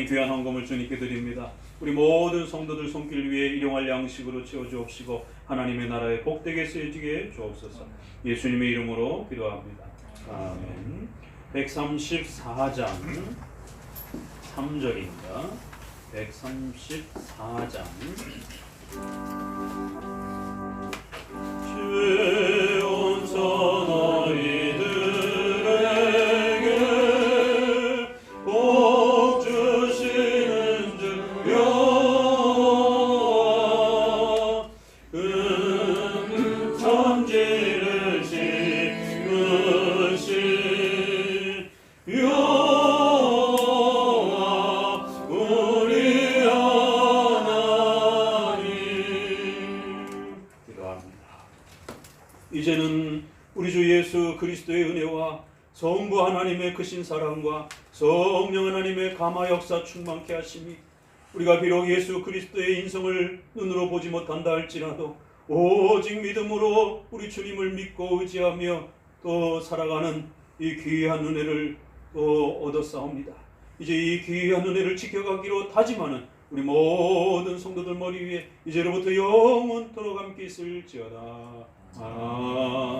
귀한 헌금을 주님께 드립니다. 우리 모든 성도들 손길 위에 일용할 양식으로 채워주옵시고 하나님의 나라에 복되게 쓰여지게 주옵소서. 예수님의 이름으로 기도합니다. 아멘. 134장 3절입니다. 134장 주의 온선 너희들에게 복 주시는 줄 여호와 큰 천지를 지으신 여호와 우리 하나님. 기도합니다. 이제는 우리 주 예수 그리스도의 은혜와 성부 하나님의 크신 사랑과 성령 하나님의 감화 역사 충만케 하심이 우리가 비록 예수 그리스도의 인성을 눈으로 보지 못한다 할지라도 오직 믿음으로 우리 주님을 믿고 의지하며 또 살아가는 이 귀한 은혜를 또 얻었사옵니다. 이제 이 귀한 은혜를 지켜가기로 다짐하는 우리 모든 성도들 머리 위에 이제로부터 영원토록 함께 있을지어다. 아멘.